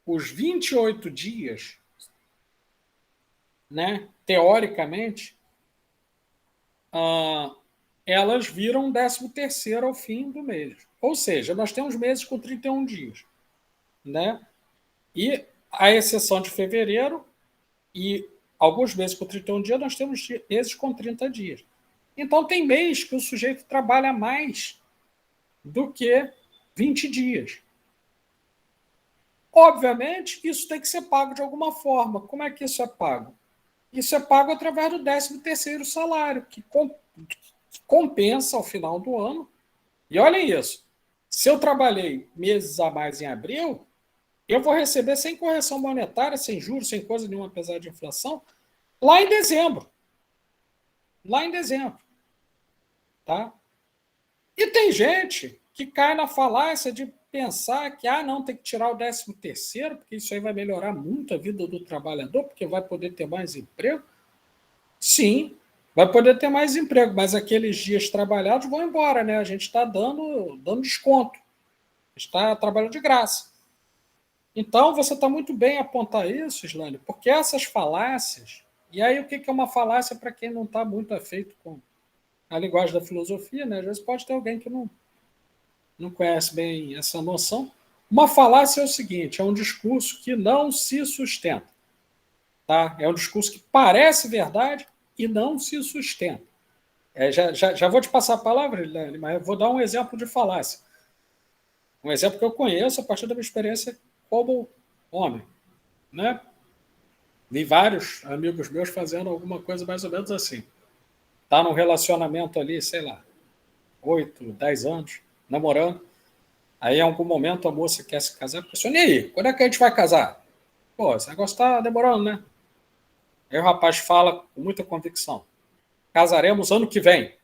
os 28 dias, né, teoricamente, elas viram 13º ao fim do mês. Ou seja, nós temos meses com 31 dias. Né? E, à exceção de fevereiro, e alguns meses com 31 dias, nós temos meses com 30 dias. Então, tem mês que o sujeito trabalha mais do que 20 dias. Obviamente, isso tem que ser pago de alguma forma. Como é que isso é pago? Isso é pago através do 13º salário, que compensa ao final do ano. E olhem isso, se eu trabalhei meses a mais em abril, eu vou receber sem correção monetária, sem juros, sem coisa nenhuma, apesar de inflação, lá em dezembro. Lá em dezembro. Tá? E tem gente que cai na falácia de pensar que não, tem que tirar o 13º, porque isso aí vai melhorar muito a vida do trabalhador, porque vai poder ter mais emprego. Sim, vai poder ter mais emprego, mas aqueles dias trabalhados vão embora, né? A gente está dando desconto. Está trabalhando de graça. Então, você está muito bem a apontar isso, Islane, porque essas falácias... E aí, o que é uma falácia para quem não está muito afeito com a linguagem da filosofia, né? Às vezes pode ter alguém que não conhece bem essa noção. Uma falácia é o seguinte, é um discurso que não se sustenta. Tá? É um discurso que parece verdade e não se sustenta. Já vou te passar a palavra, Islane, mas eu vou dar um exemplo de falácia. Um exemplo que eu conheço a partir da minha experiência como homem. Né? Vi vários amigos meus fazendo alguma coisa mais ou menos assim. Está num relacionamento ali, sei lá, 8, 10 anos, namorando. Aí, em algum momento, a moça quer se casar. A pessoa, e aí, quando é que a gente vai casar? Pô, esse negócio está demorando, né? Aí o rapaz fala com muita convicção: casaremos ano que vem.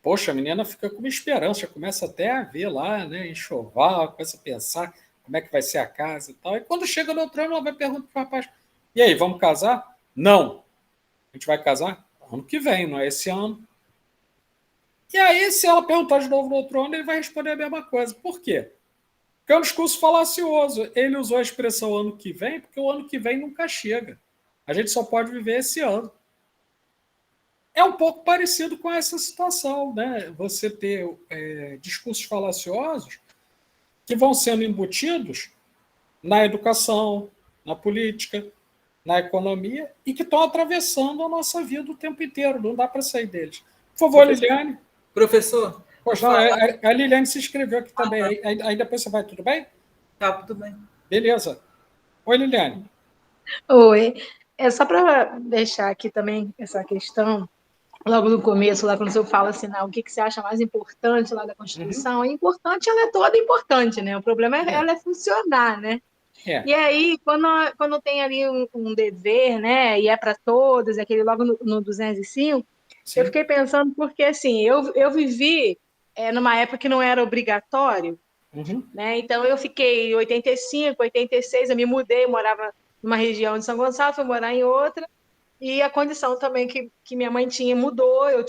Poxa, a menina fica com uma esperança, começa até a ver lá, né, enxoval, começa a pensar como é que vai ser a casa e tal. E quando chega no outro ano, ela vai perguntar para o rapaz: e aí, vamos casar? Não. A gente vai casar ano que vem, não é esse ano. E aí, se ela perguntar de novo no outro ano, ele vai responder a mesma coisa. Por quê? Porque é um discurso falacioso. Ele usou a expressão ano que vem, porque o ano que vem nunca chega. A gente só pode viver esse ano. É um pouco parecido com essa situação, né? Você ter discursos falaciosos que vão sendo embutidos na educação, na política, na economia e que estão atravessando a nossa vida o tempo inteiro. Não dá para sair deles. Por favor, Liliane. Professor. Pois não, a Liliane se inscreveu aqui também. Aí depois você vai, tudo bem? Tá, tudo bem. Beleza. Oi, Liliane. Oi. É só para deixar aqui também essa questão, logo no começo, lá quando o senhor fala assim, o que você acha mais importante lá da Constituição, é importante, ela é toda importante, né? O problema é ela funcionar, né? E aí, quando tem ali um dever, né, e é para todos, aquele logo no 205, Sim. Eu fiquei pensando porque, assim, eu vivi numa época que não era obrigatório, né? Então, eu fiquei em 85, 86, eu me mudei, morava numa região de São Gonçalo, fui morar em outra, e a condição também que minha mãe tinha mudou, eu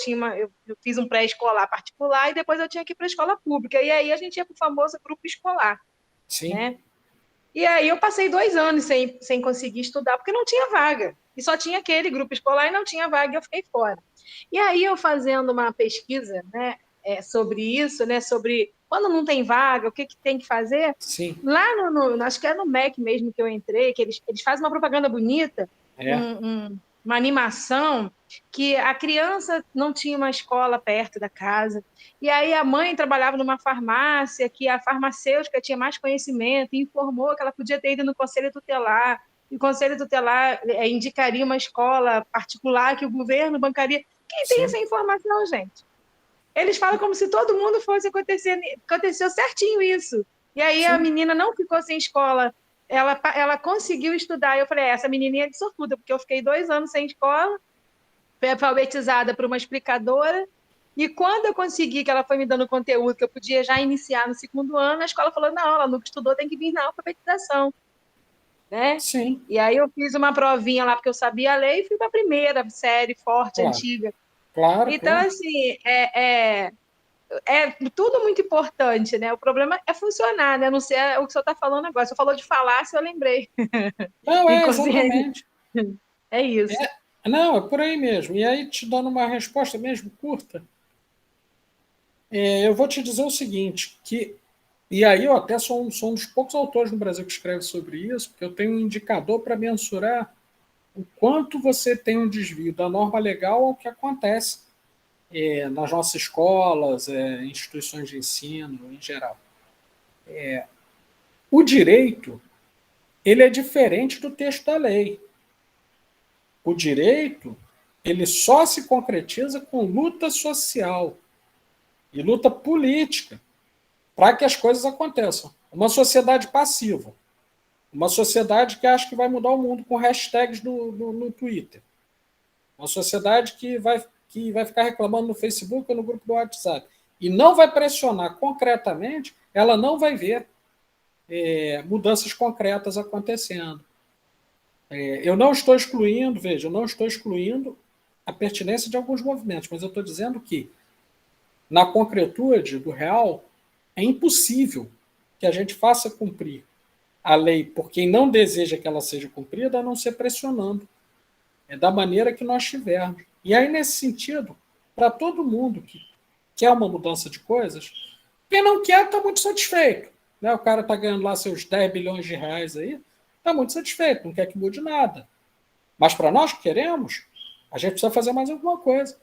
fiz um pré-escolar particular e depois eu tinha que ir para a escola pública, e aí a gente ia para o famoso grupo escolar, Sim. né? E aí eu passei 2 anos sem conseguir estudar, porque não tinha vaga. E só tinha aquele grupo escolar e não tinha vaga, e eu fiquei fora. E aí eu fazendo uma pesquisa, né, sobre isso, né, sobre quando não tem vaga, o que tem que fazer. Sim. Lá acho que é no MEC mesmo que eu entrei, que eles fazem uma propaganda bonita, uma animação, que a criança não tinha uma escola perto da casa, e aí a mãe trabalhava numa farmácia, que a farmacêutica tinha mais conhecimento, e informou que ela podia ter ido no conselho tutelar, e o conselho tutelar indicaria uma escola particular que o governo bancaria. Quem tem essa informação, gente? Eles falam como se todo mundo fosse acontecer. Aconteceu certinho isso. E aí a menina não ficou sem escola. Ela conseguiu estudar. Eu falei, essa menininha é de sortuda, porque eu fiquei 2 anos sem escola, fui alfabetizada por uma explicadora, e quando eu consegui, que ela foi me dando conteúdo que eu podia já iniciar no 2º ano, a escola falou, não, ela nunca estudou, tem que vir na alfabetização. Né? Sim. E aí eu fiz uma provinha lá, porque eu sabia ler, e fui para a primeira série forte, antiga. Claro, então, assim, é tudo muito importante, né? O problema é funcionar, né? Não sei o que o senhor está falando agora. Você falou de falácia, eu lembrei. Não, exatamente. É isso. Não, é por aí mesmo. E aí, te dando uma resposta mesmo curta, eu vou te dizer o seguinte, e aí eu até sou um dos poucos autores no Brasil que escreve sobre isso, porque eu tenho um indicador para mensurar o quanto você tem um desvio da norma legal ao que acontece nas nossas escolas, instituições de ensino em geral. O direito, ele é diferente do texto da lei. O direito, ele só se concretiza com luta social e luta política para que as coisas aconteçam. Uma sociedade passiva, uma sociedade que acha que vai mudar o mundo com hashtags no Twitter, uma sociedade que vai ficar reclamando no Facebook ou no grupo do WhatsApp e não vai pressionar concretamente, ela não vai ver mudanças concretas acontecendo. Eu não estou excluindo, veja, eu não estou excluindo a pertinência de alguns movimentos, mas eu estou dizendo que, na concretude do real, é impossível que a gente faça cumprir a lei por quem não deseja que ela seja cumprida, a não ser pressionando, da maneira que nós tivermos. E aí, nesse sentido, para todo mundo que quer uma mudança de coisas, quem não quer está muito satisfeito. Né? O cara está ganhando lá seus 10 bilhões de reais aí, está muito satisfeito, não quer que mude nada. Mas para nós que queremos, a gente precisa fazer mais alguma coisa.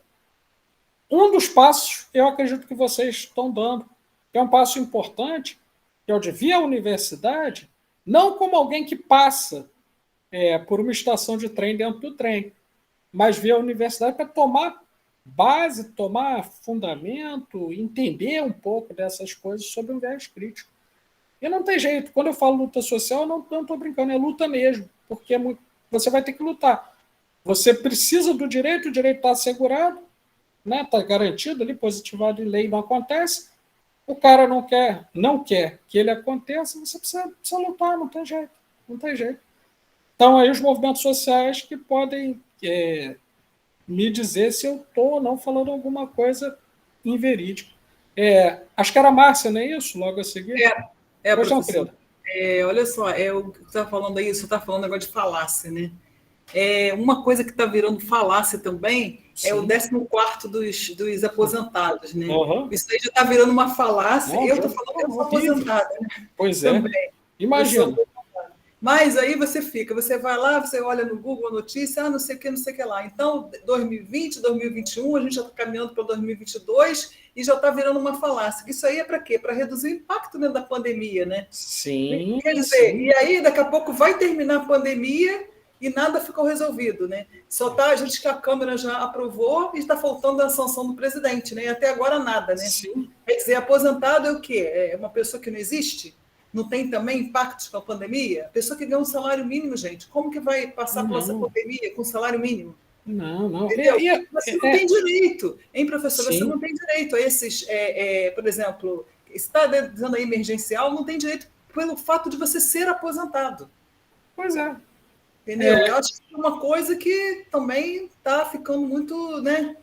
Um dos passos, eu acredito que vocês estão dando, que é um passo importante, que é o de vir à universidade, não como alguém que passa por uma estação de trem dentro do trem, mas vir à universidade para tomar base, tomar fundamento, entender um pouco dessas coisas sob um viés crítico. E não tem jeito. Quando eu falo luta social, eu não estou brincando, é luta mesmo, porque você vai ter que lutar. Você precisa do direito, o direito está assegurado, né? Está garantido ali, positivado em lei, não acontece. O cara não quer que ele aconteça, você precisa lutar, não tem jeito. Não tem jeito. Então, aí os movimentos sociais que podem me dizer se eu estou ou não falando alguma coisa inverídica. Acho que era a Márcia, não é isso? Logo a seguir? Professor. Olha só, o que você está falando aí, você está falando agora de falácia, né? Uma coisa que está virando falácia também é o 14º dos aposentados, né? Uhum. Isso aí já está virando uma falácia. Eu estou falando que eu sou aposentada, né? Pois é. Também. Imagina. Mas aí você vai lá, você olha no Google a notícia, não sei o que lá. Então, 2020, 2021, a gente já está caminhando para 2022 e já está virando uma falácia. Isso aí é para quê? Para reduzir o impacto da pandemia, né? Sim. Quer dizer, sim. E aí daqui a pouco vai terminar a pandemia e nada ficou resolvido, né? Só tá a gente que a Câmara já aprovou e está faltando a sanção do presidente, né? E até agora nada, né? Sim. Quer dizer, aposentado é o quê? É uma pessoa que não existe? Não tem também impactos com a pandemia? A pessoa que ganha um salário mínimo, gente, como que vai passar por essa pandemia com salário mínimo? Não. Você não tem direito, hein, professor? Sim. Você não tem direito a esses, por exemplo, está dizendo aí emergencial, não tem direito pelo fato de você ser aposentado. Pois é. Entendeu? Eu acho que é uma coisa que também está ficando muito, né?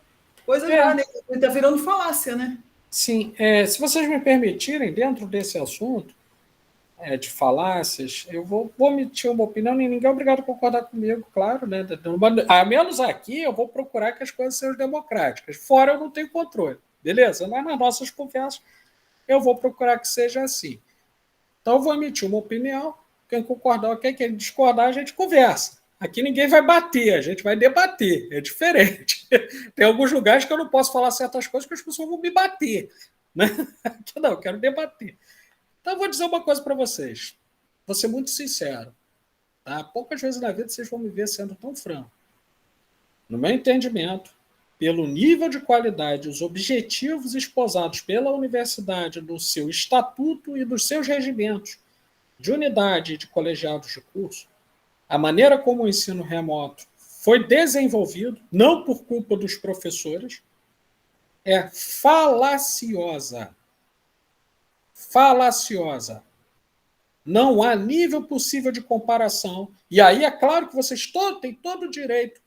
Coisa já, né? Está virando falácia, né? Sim. Se vocês me permitirem, dentro desse assunto, de falácias, eu vou emitir uma opinião, e ninguém é obrigado a concordar comigo, claro, né? A menos aqui, eu vou procurar que as coisas sejam democráticas. Fora eu não tenho controle, beleza? Mas nas nossas conversas, eu vou procurar que seja assim. Então, eu vou emitir uma opinião, quem concordar, ok, quem discordar, a gente conversa. Aqui ninguém vai bater, a gente vai debater, é diferente. Tem alguns lugares que eu não posso falar certas coisas que as pessoas vão me bater. Né? Aqui não, eu quero debater. Então, eu vou dizer uma coisa para vocês. Vou ser muito sincero. Tá? Poucas vezes na vida vocês vão me ver sendo tão franco. No meu entendimento, pelo nível de qualidade, os objetivos esposados pela universidade, do seu estatuto e dos seus regimentos de unidade e de colegiados de curso, a maneira como o ensino remoto foi desenvolvido, não por culpa dos professores, é falaciosa. Falaciosa. Não há nível possível de comparação. E aí é claro que vocês têm todo o direito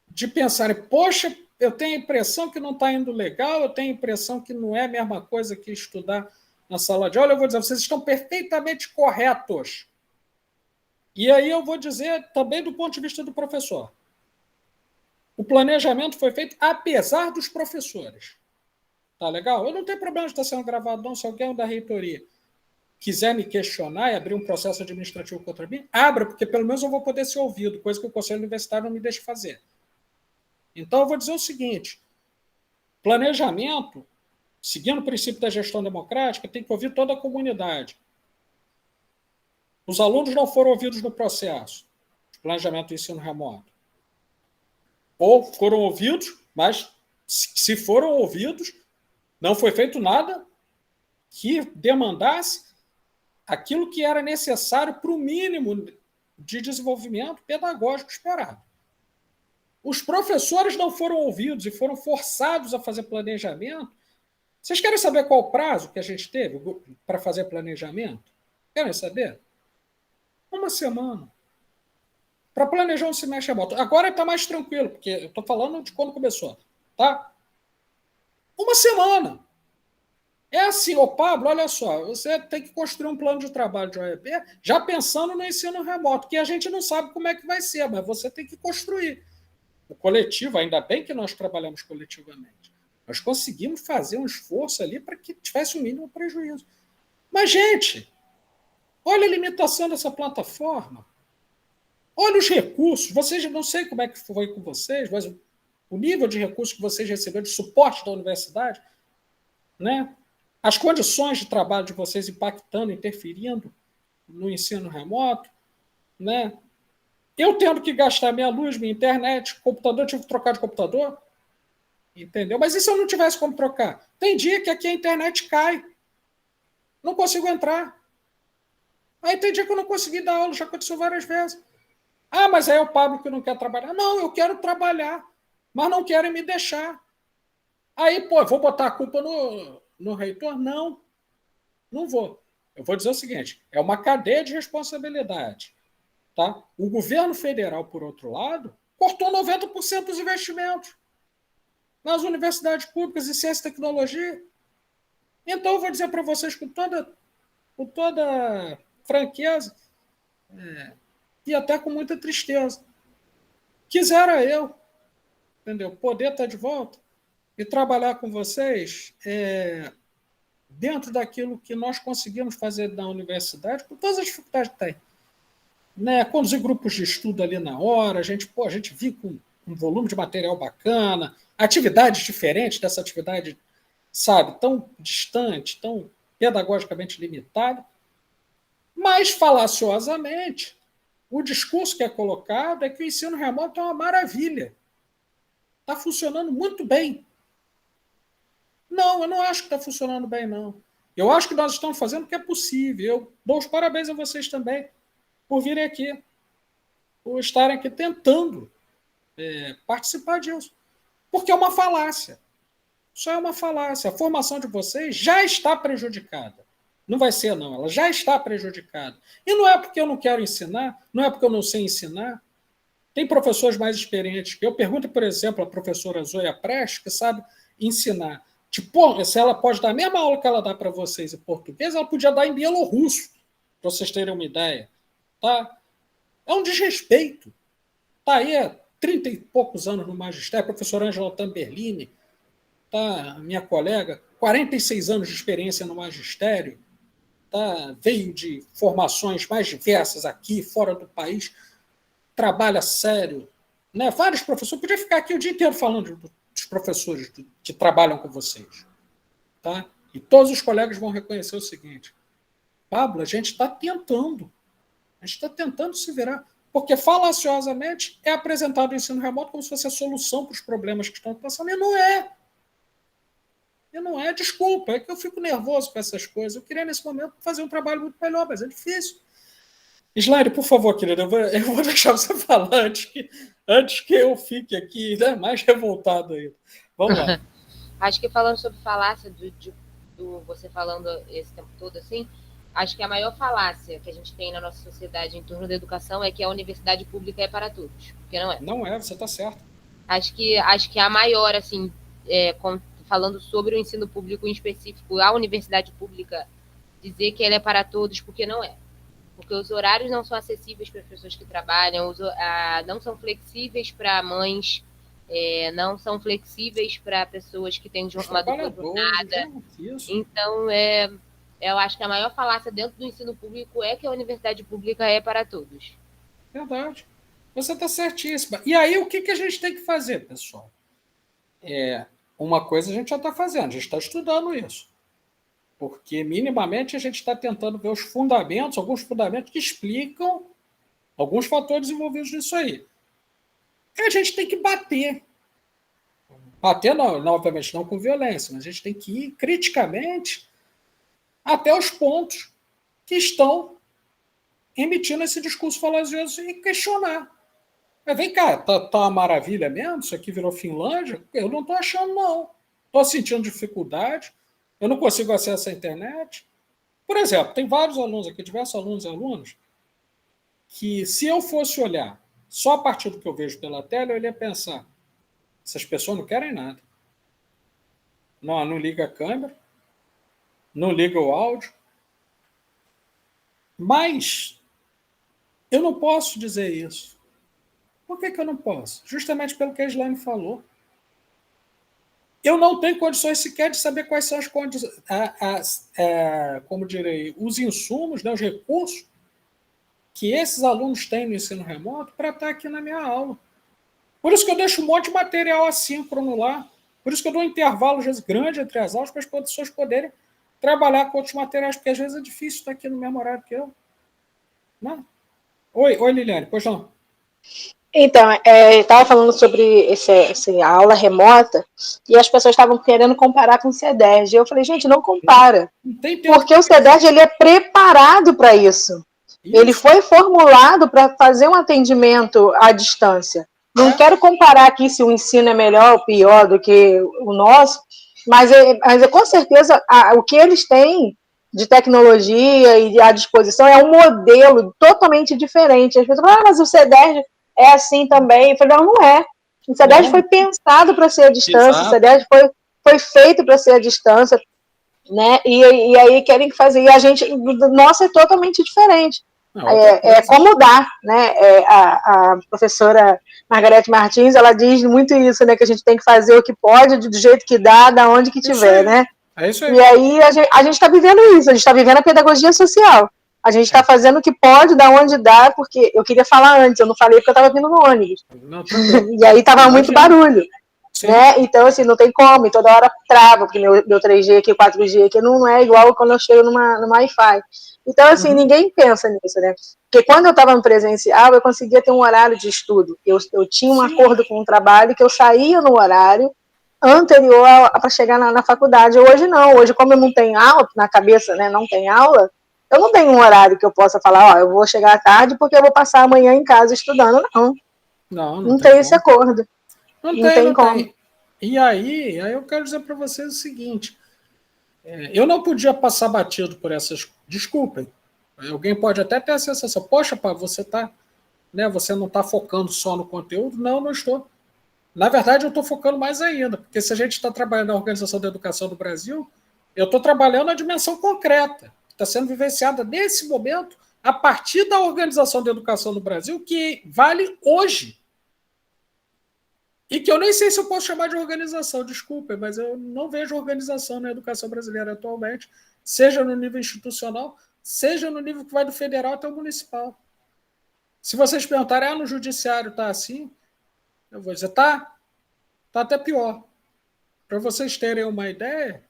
de pensarem, poxa, eu tenho a impressão que não está indo legal, eu tenho a impressão que não é a mesma coisa que estudar na sala de aula. Eu vou dizer, vocês estão perfeitamente corretos. E aí eu vou dizer também do ponto de vista do professor. O planejamento foi feito apesar dos professores. Tá legal? Eu não tenho problema de estar sendo gravado, não. Se alguém da reitoria quiser me questionar e abrir um processo administrativo contra mim, abra, porque pelo menos eu vou poder ser ouvido, coisa que o Conselho Universitário não me deixa fazer. Então, eu vou dizer o seguinte, planejamento, seguindo o princípio da gestão democrática, tem que ouvir toda a comunidade. Os alunos não foram ouvidos no processo de planejamento do ensino remoto. Ou foram ouvidos, mas se foram ouvidos, não foi feito nada que demandasse aquilo que era necessário para o mínimo de desenvolvimento pedagógico esperado. Os professores não foram ouvidos e foram forçados a fazer planejamento. Vocês querem saber qual o prazo que a gente teve para fazer planejamento? Querem saber? 1 semana. Para planejar um semestre remoto. Agora está mais tranquilo, porque eu estou falando de quando começou. Tá? 1 semana. É assim, Pablo, olha só, você tem que construir um plano de trabalho de OEB já pensando no ensino remoto, que a gente não sabe como é que vai ser, mas você tem que construir. O coletivo, ainda bem que nós trabalhamos coletivamente. Nós conseguimos fazer um esforço ali para que tivesse o mínimo prejuízo. Mas, gente, olha a limitação dessa plataforma. Olha os recursos. Vocês, não sei como é que foi com vocês, mas o nível de recursos que vocês receberam de suporte da universidade, né? As condições de trabalho de vocês impactando, interferindo no ensino remoto, né? Eu tendo que gastar minha luz, minha internet, computador, eu tive que trocar de computador. Entendeu? Mas e se eu não tivesse como trocar? Tem dia que aqui a internet cai. Não consigo entrar. Aí tem dia que eu não consegui dar aula, já aconteceu várias vezes. Ah, mas aí é o Pablo que não quer trabalhar. Não, eu quero trabalhar, mas não querem me deixar. Aí, pô, vou botar a culpa no reitor? Não, não vou. Eu vou dizer o seguinte, é uma cadeia de responsabilidade. Tá? O governo federal, por outro lado, cortou 90% dos investimentos nas universidades públicas em ciência e tecnologia. Então, eu vou dizer para vocês com toda franqueza, e até com muita tristeza, quisera eu, entendeu? Poder estar de volta e trabalhar com vocês dentro daquilo que nós conseguimos fazer na universidade, com todas as dificuldades que tem. Né? Conduzir grupos de estudo ali na hora, a gente viu com um volume de material bacana, atividades diferentes dessa atividade, sabe, tão distante, tão pedagogicamente limitada, mas falaciosamente, o discurso que é colocado é que o ensino remoto é uma maravilha. Está funcionando muito bem. Não, eu não acho que está funcionando bem, não. Eu acho que nós estamos fazendo o que é possível. Eu dou os parabéns a vocês também por virem aqui, por estarem aqui tentando participar disso. Porque é uma falácia. Isso é uma falácia. A formação de vocês já está prejudicada. Não vai ser, não. Ela já está prejudicada. E não é porque eu não quero ensinar, não é porque eu não sei ensinar. Tem professores mais experientes que eu. Pergunto, por exemplo, a professora Zoya Prestes, que sabe ensinar. Tipo, se ela pode dar a mesma aula que ela dá para vocês em português, ela podia dar em bielorrusso, para vocês terem uma ideia. Tá? É um desrespeito. Está aí há 30 e poucos anos no magistério, a professora Angela Tamberlini, tá? Minha colega, 46 anos de experiência no magistério, tá? Veio de formações mais diversas aqui, fora do país, trabalha sério. Né? Vários professores, podia ficar aqui o dia inteiro falando dos professores que trabalham com vocês. Tá? E todos os colegas vão reconhecer o seguinte, Pablo, a gente está tentando. A gente está tentando se virar. Porque, falaciosamente, é apresentado o ensino remoto como se fosse a solução para os problemas que estão passando. E não é. E não é. Desculpa, é que eu fico nervoso com essas coisas. Eu queria, nesse momento, fazer um trabalho muito melhor, mas é difícil. Slaine, por favor, querida, eu vou deixar você falar antes que eu fique aqui, né, mais revoltado ainda. Vamos lá. Acho que falando sobre falácia, do você falando esse tempo todo assim, acho que a maior falácia que a gente tem na nossa sociedade em torno da educação é que a universidade pública é para todos, porque não é. Não é, você está certo. Acho que a maior, assim, falando sobre o ensino público em específico, a universidade pública, dizer que ela é para todos, porque não é. Porque os horários não são acessíveis para as pessoas que trabalham, não são flexíveis para mães, não são flexíveis para pessoas que têm uma dupla jornada. Então, eu acho que a maior falácia dentro do ensino público é que a universidade pública é para todos. Verdade. Você está certíssima. E aí, o que a gente tem que fazer, pessoal? Uma coisa a gente já está fazendo, a gente está estudando isso. Porque, minimamente, a gente está tentando ver os fundamentos, alguns fundamentos que explicam alguns fatores envolvidos nisso aí. E a gente tem que bater. Bater, não, obviamente, não com violência, mas a gente tem que ir criticamente até os pontos que estão emitindo esse discurso falacioso e questionar. Mas vem cá, tá uma maravilha mesmo? Isso aqui virou Finlândia? Eu não estou achando, não. Estou sentindo dificuldade. Eu não consigo acesso à internet. Por exemplo, tem vários alunos aqui, diversos alunos e alunas, que se eu fosse olhar só a partir do que eu vejo pela tela, eu iria pensar, essas pessoas não querem nada. Não liga a câmera, não liga o áudio. Mas eu não posso dizer isso. Por que eu não posso? Justamente pelo que a Slaine falou. Eu não tenho condições sequer de saber quais são as condições, como direi, os insumos, né, os recursos que esses alunos têm no ensino remoto para estar aqui na minha aula. Por isso que eu deixo um monte de material assíncrono lá. Por isso que eu dou um intervalo, às vezes, grande entre as aulas para as pessoas poderem trabalhar com outros materiais, porque às vezes é difícil estar aqui no mesmo horário que eu. Não? Oi, Liliane, pois não? Então, eu estava falando sobre essa aula remota e as pessoas estavam querendo comparar com o CEDERJ. E eu falei, gente, não compara. Porque o CEDERJ ele é preparado para isso. Ele foi formulado para fazer um atendimento à distância. Não quero comparar aqui se o ensino é melhor ou pior do que o nosso, mas com certeza o que eles têm de tecnologia e à disposição é um modelo totalmente diferente. As pessoas falam, mas o CEDERJ é assim também. Eu falei, não é. O CEDERJ foi pensado para ser à distância, o CEDERJ foi feito para ser à distância, né? E aí querem fazer, e a gente, nossa, é totalmente diferente. É como dá, né? A professora Margarete Martins, ela diz muito isso, né? Que a gente tem que fazer o que pode, do jeito que dá, da onde que tiver, né? É isso aí. E aí a gente está vivendo isso, a gente está vivendo a pedagogia social. A gente está fazendo o que pode, da onde dá, porque eu queria falar antes, eu não falei porque eu estava vindo no ônibus. E aí estava muito barulho. Né? Então, assim, não tem como, e toda hora trava, porque meu 3G aqui, 4G aqui não é igual quando eu chego no Wi-Fi. Então, assim, ninguém pensa nisso, né? Porque quando eu estava no presencial, eu conseguia ter um horário de estudo. Eu tinha um acordo com o trabalho que eu saía no horário anterior para chegar na faculdade. Hoje não, hoje como eu não tenho aula na cabeça, né, não tem aula, eu não tenho um horário que eu possa falar, eu vou chegar à tarde porque eu vou passar amanhã em casa estudando, não. Não tem esse acordo. Não tem como. E aí eu quero dizer para vocês o seguinte, eu não podia passar batido por essas... Desculpem, alguém pode até ter a sensação, poxa, pá, você não está focando só no conteúdo. Não estou. Na verdade, eu estou focando mais ainda, porque se a gente está trabalhando na Organização da Educação do Brasil, eu estou trabalhando na dimensão concreta, que está sendo vivenciada nesse momento, a partir da Organização da Educação do Brasil, que vale hoje. E que eu nem sei se eu posso chamar de organização, desculpa, mas eu não vejo organização na educação brasileira atualmente, seja no nível institucional, seja no nível que vai do federal até o municipal. Se vocês perguntarem, no judiciário está assim, eu vou dizer, tá até pior. Para vocês terem uma ideia,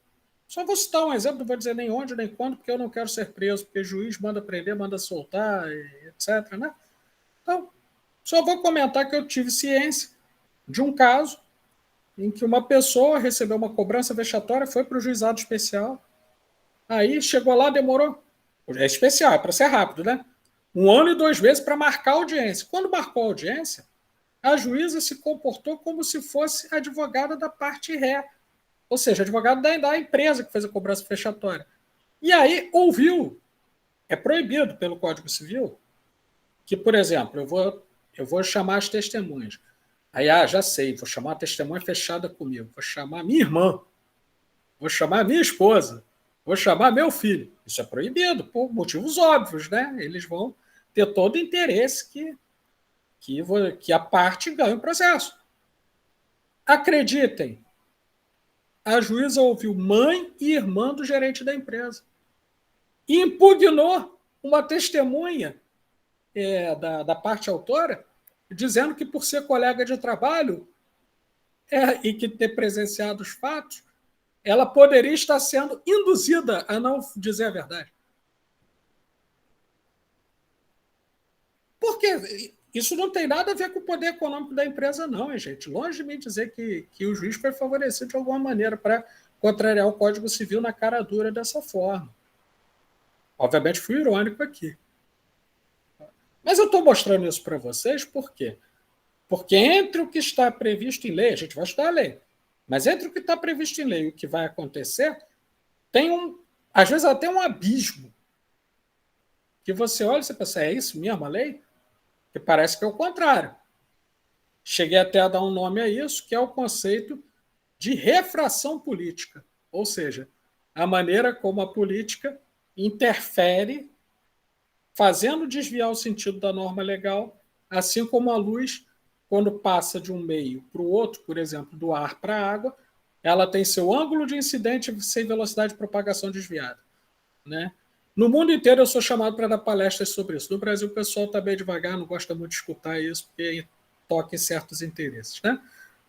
só vou citar um exemplo, não vou dizer nem onde, nem quando, porque eu não quero ser preso, porque juiz manda prender, manda soltar, etc. Né? Então, só vou comentar que eu tive ciência de um caso em que uma pessoa recebeu uma cobrança vexatória, foi para o juizado especial, aí chegou lá, demorou, é especial, é para ser rápido, né? 1 ano e 2 meses para marcar a audiência. Quando marcou a audiência, a juíza se comportou como se fosse advogada da parte ré, ou seja, advogada da empresa que fez a cobrança vexatória. E aí ouviu, é proibido pelo Código Civil, que, por exemplo, eu vou chamar as testemunhas. Aí, já sei, vou chamar a testemunha fechada comigo, vou chamar minha irmã, vou chamar minha esposa, vou chamar meu filho. Isso é proibido, por motivos óbvios, né? Eles vão ter todo o interesse que a parte ganhe o processo. Acreditem, a juíza ouviu mãe e irmã do gerente da empresa e impugnou uma testemunha da parte autora, dizendo que, por ser colega de trabalho e que ter presenciado os fatos, ela poderia estar sendo induzida a não dizer a verdade. Porque isso não tem nada a ver com o poder econômico da empresa, não, gente. Longe de mim dizer que o juiz foi favorecido de alguma maneira para contrariar o Código Civil na cara dura dessa forma. Obviamente, fui irônico aqui. Mas eu estou mostrando isso para vocês por quê? Porque entre o que está previsto em lei, a gente vai estudar a lei, mas entre o que está previsto em lei e o que vai acontecer, tem às vezes até um abismo. Que você olha e você pensa, é isso mesmo a lei? Que parece que é o contrário. Cheguei até a dar um nome a isso, que é o conceito de refração política. Ou seja, a maneira como a política interfere, fazendo desviar o sentido da norma legal, assim como a luz, quando passa de um meio para o outro, por exemplo, do ar para a água, ela tem seu ângulo de incidente sem velocidade de propagação desviada. Né? No mundo inteiro eu sou chamado para dar palestras sobre isso. No Brasil o pessoal está bem devagar, não gosta muito de escutar isso, porque toca em certos interesses. Né?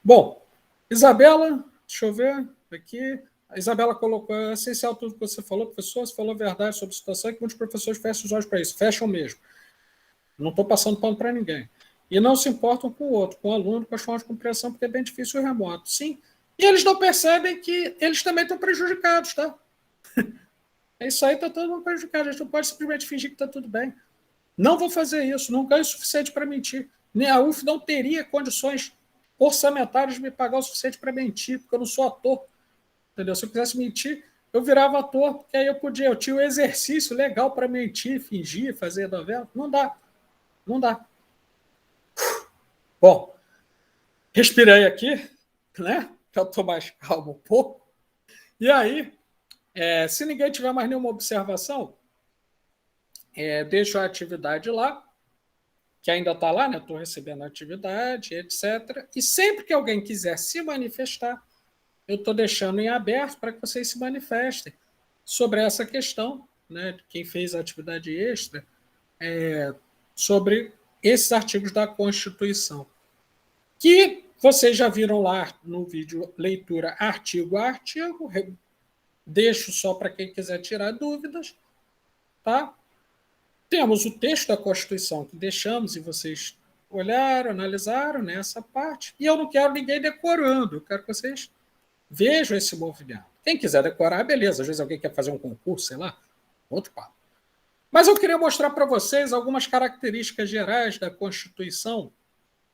Bom, Isabela, deixa eu ver aqui. A Isabela colocou, é essencial tudo que você falou, professor, você falou a verdade sobre a situação e que muitos professores fecham os olhos para isso. Fecham mesmo. Não estou passando pano para ninguém. E não se importam com o outro, com o aluno, com as formas de compreensão, porque é bem difícil o remoto. Sim. E eles não percebem que eles também estão prejudicados, tá? Isso aí está todo mundo prejudicado. A gente não pode simplesmente fingir que está tudo bem. Não vou fazer isso, não ganho o suficiente para mentir. Nem a UF não teria condições orçamentárias de me pagar o suficiente para mentir, porque eu não sou ator. Entendeu? Se eu quisesse mentir, eu virava ator, porque aí eu tinha um exercício legal para mentir, fingir, fazer novela. Não dá. Não dá. Bom, respirei aqui, né? Já estou mais calmo um pouco. E aí, se ninguém tiver mais nenhuma observação, deixo a atividade lá, que ainda está lá, né? Estou recebendo a atividade, etc. E sempre que alguém quiser se manifestar, eu estou deixando em aberto para que vocês se manifestem sobre essa questão, né? Quem fez a atividade extra, sobre esses artigos da Constituição, que vocês já viram lá no vídeo leitura artigo a artigo. Deixo só para quem quiser tirar dúvidas, tá? Temos o texto da Constituição que deixamos e vocês olharam, analisaram nessa parte, e eu não quero ninguém decorando, eu quero que vocês vejam esse movimento. Quem quiser decorar, beleza, às vezes alguém quer fazer um concurso, sei lá, outro papo. Mas eu queria mostrar para vocês algumas características gerais da Constituição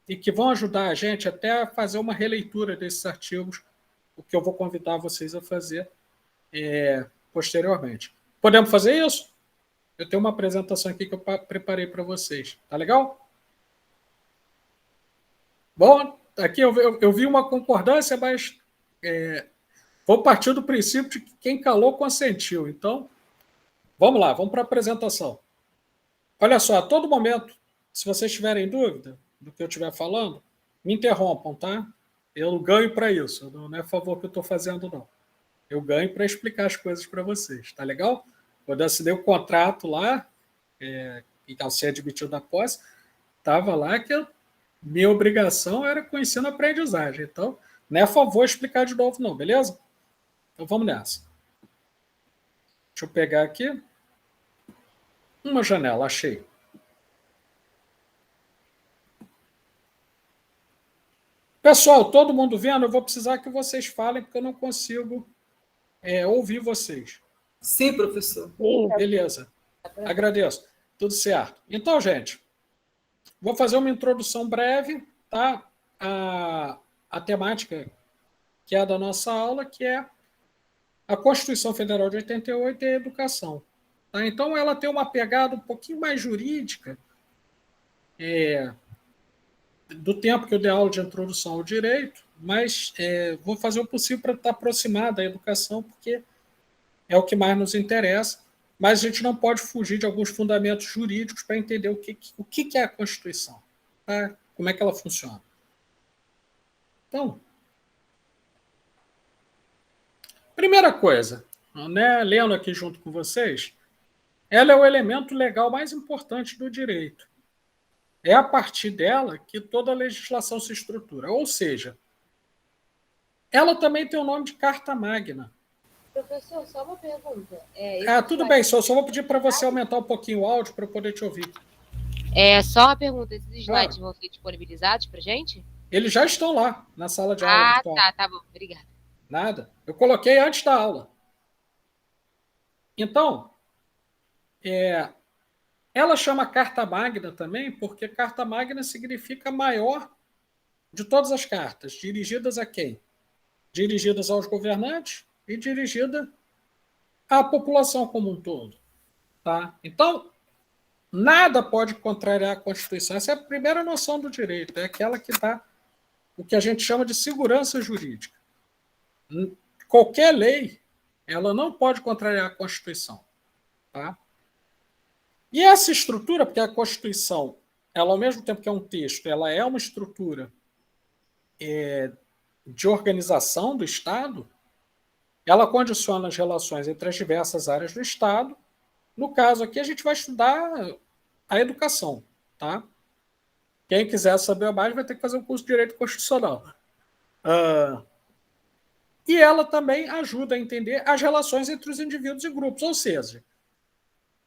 e que vão ajudar a gente até a fazer uma releitura desses artigos, o que eu vou convidar vocês a fazer posteriormente. Podemos fazer isso? Eu tenho uma apresentação aqui que eu preparei para vocês. Tá legal? Bom, aqui eu vi uma concordância, mas vou partir do princípio de que quem calou consentiu. Então, vamos lá, vamos para a apresentação. Olha só, a todo momento, se vocês tiverem dúvida do que eu estiver falando, me interrompam, tá? Eu ganho para isso, não é a favor que eu estou fazendo, não. Eu ganho para explicar as coisas para vocês, tá legal? Quando eu assinei o contrato lá, e ao ser admitido da posse, estava lá que minha obrigação era com ensino-aprendizagem. Então, não é a favor explicar de novo, não, beleza? Então, vamos nessa. Deixa eu pegar aqui uma janela, achei. Pessoal, todo mundo vendo? Eu vou precisar que vocês falem, porque eu não consigo ouvir vocês. Sim, professor. Beleza. Agradeço. Tudo certo. Então, gente, vou fazer uma introdução breve, tá? A temática que é da nossa aula, que é a Constituição Federal de 88 e a educação. Tá? Então, ela tem uma pegada um pouquinho mais jurídica do tempo que eu dei aula de introdução ao direito, mas vou fazer o possível para estar aproximado da educação, porque é o que mais nos interessa, mas a gente não pode fugir de alguns fundamentos jurídicos para entender o que é a Constituição, tá? Como é que ela funciona. Então, primeira coisa, né, lendo aqui junto com vocês, ela é o elemento legal mais importante do direito. É a partir dela que toda a legislação se estrutura. Ou seja, ela também tem o nome de Carta Magna. Professor, só uma pergunta. Tudo bem, só vou pedir para você aumentar um pouquinho o áudio para eu poder te ouvir. Só uma pergunta, esses slides vão ser disponibilizados para a gente? Eles já estão lá, na sala de aula. Tá bom, obrigada. Nada, eu coloquei antes da aula. Então, ela chama Carta Magna também, porque Carta Magna significa maior de todas as cartas. Dirigidas a quem? Dirigidas aos governantes e dirigida à população como um todo. Tá? Então, nada pode contrariar a Constituição. Essa é a primeira noção do direito, é aquela que dá o que a gente chama de segurança jurídica. Qualquer lei, ela não pode contrariar a Constituição. Tá? E essa estrutura, porque a Constituição, ela, ao mesmo tempo que é um texto, ela é uma estrutura de organização do Estado, ela condiciona as relações entre as diversas áreas do Estado. No caso aqui, a gente vai estudar a educação. Tá? Quem quiser saber mais vai ter que fazer um curso de Direito Constitucional. E ela também ajuda a entender as relações entre os indivíduos e grupos, ou seja,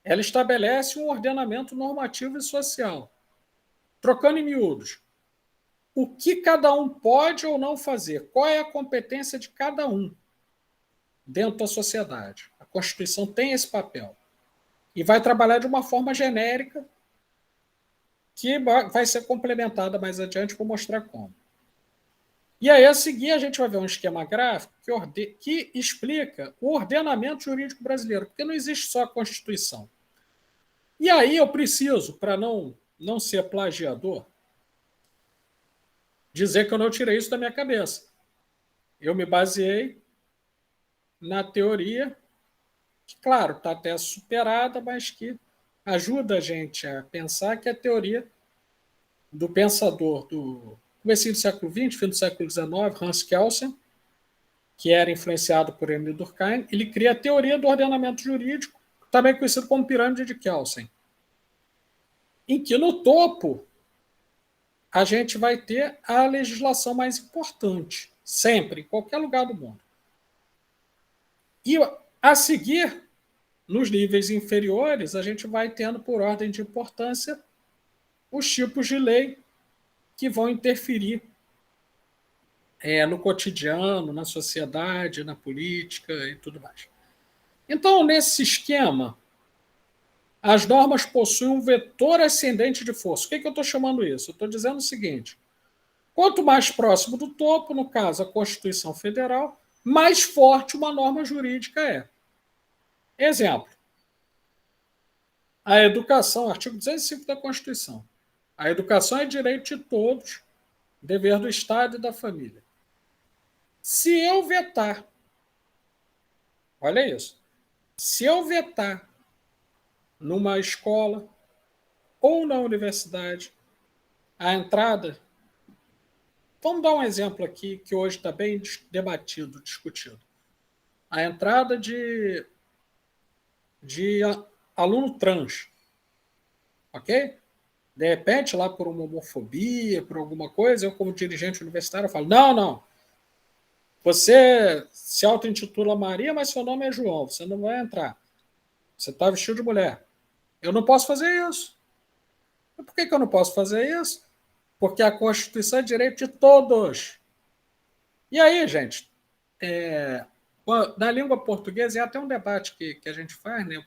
ela estabelece um ordenamento normativo e social. Trocando em miúdos, o que cada um pode ou não fazer, qual é a competência de cada um dentro da sociedade. A Constituição tem esse papel. E vai trabalhar de uma forma genérica que vai ser complementada mais adiante, vou mostrar como. E aí, a seguir, a gente vai ver um esquema gráfico que explica o ordenamento jurídico brasileiro, porque não existe só a Constituição. E aí eu preciso, para não ser plagiador, dizer que eu não tirei isso da minha cabeça. Eu me baseei na teoria, que, claro, está até superada, mas que ajuda a gente a pensar, que é a teoria do pensador do começo do século XX, fim do século XIX, Hans Kelsen, que era influenciado por Emile Durkheim. Ele cria a teoria do ordenamento jurídico, também conhecido como pirâmide de Kelsen, em que no topo a gente vai ter a legislação mais importante, sempre, em qualquer lugar do mundo. E a seguir, nos níveis inferiores, a gente vai tendo, por ordem de importância, os tipos de lei que vão interferir no cotidiano, na sociedade, na política e tudo mais. Então, nesse esquema, as normas possuem um vetor ascendente de força. O que eu estou chamando isso? Eu estou dizendo o seguinte: quanto mais próximo do topo, no caso a Constituição Federal, mais forte uma norma jurídica é. Exemplo: a educação, artigo 205 da Constituição. A educação é direito de todos, dever do Estado e da família. Se eu vetar, olha isso, se eu vetar numa escola ou na universidade a entrada, vamos dar um exemplo aqui que hoje está bem debatido, discutido. A entrada de aluno trans, ok? De repente, lá por uma homofobia, por alguma coisa, eu como dirigente universitário falo, não, você se auto-intitula Maria, mas seu nome é João, você não vai entrar. Você está vestido de mulher. Eu não posso fazer isso. Por que eu não posso fazer isso? Porque a Constituição é direito de todos. E aí, gente, na língua portuguesa, é até um debate que a gente faz, né?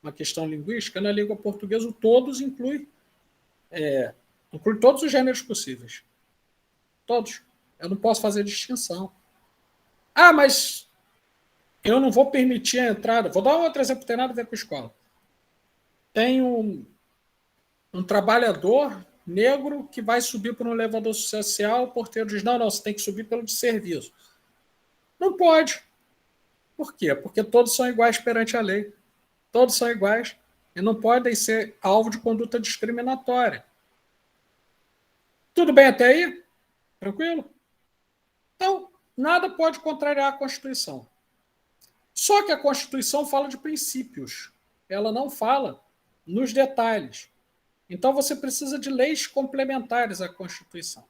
Uma questão linguística, na língua portuguesa o todos inclui todos os gêneros possíveis. Todos. Eu não posso fazer distinção. Ah, mas eu não vou permitir a entrada. Vou dar um outro exemplo que tem nada a ver com a escola. Tem um trabalhador negro que vai subir por um elevador social, o porteiro diz, não, você tem que subir pelo de serviço. Não pode. Por quê? Porque todos são iguais perante a lei. Todos são iguais e não podem ser alvo de conduta discriminatória. Tudo bem até aí? Tranquilo? Então, nada pode contrariar a Constituição. Só que a Constituição fala de princípios. Ela não fala nos detalhes. Então, você precisa de leis complementares à Constituição.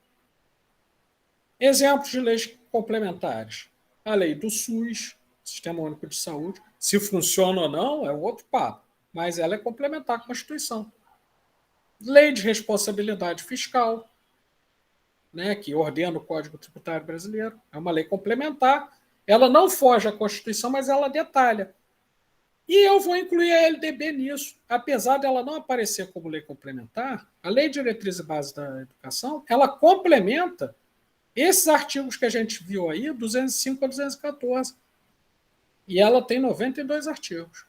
Exemplos de leis complementares. A lei do SUS, Sistema Único de Saúde. Se funciona ou não, é outro papo. Mas ela é complementar à Constituição. Lei de responsabilidade fiscal, né, que ordena o Código Tributário Brasileiro. É uma lei complementar. Ela não foge à Constituição, mas ela detalha. E eu vou incluir a LDB nisso. Apesar dela não aparecer como lei complementar, a Lei de Diretriz e Base da Educação, ela complementa esses artigos que a gente viu aí, 205 a 214. E ela tem 92 artigos.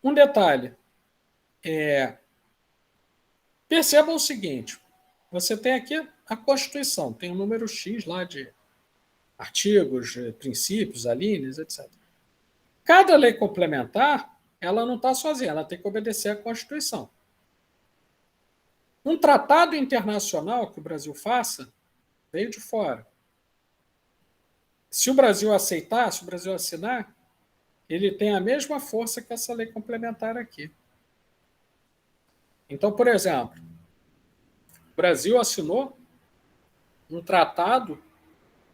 Um detalhe. Percebam o seguinte. Você tem aqui a Constituição, tem um número X lá de artigos, princípios, alíneas, etc. Cada lei complementar, ela não está sozinha, ela tem que obedecer à Constituição. Um tratado internacional que o Brasil faça, veio de fora. Se o Brasil aceitar, se o Brasil assinar, ele tem a mesma força que essa lei complementar aqui. Então, por exemplo, o Brasil assinou um tratado,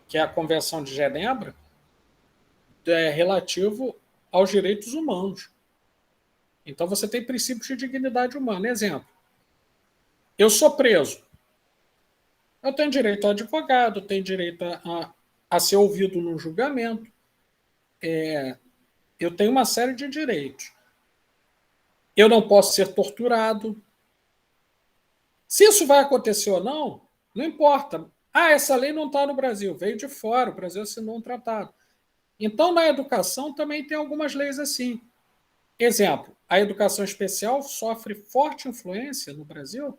que é a Convenção de Genebra, relativo aos direitos humanos. Então, você tem princípios de dignidade humana. Exemplo, eu sou preso. Eu tenho direito a advogado, tenho direito a ser ouvido no julgamento. Eu tenho uma série de direitos. Eu não posso ser torturado. Se isso vai acontecer ou não, não importa. Essa lei não está no Brasil, veio de fora, o Brasil assinou um tratado. Então, na educação também tem algumas leis assim. Exemplo, a educação especial sofre forte influência no Brasil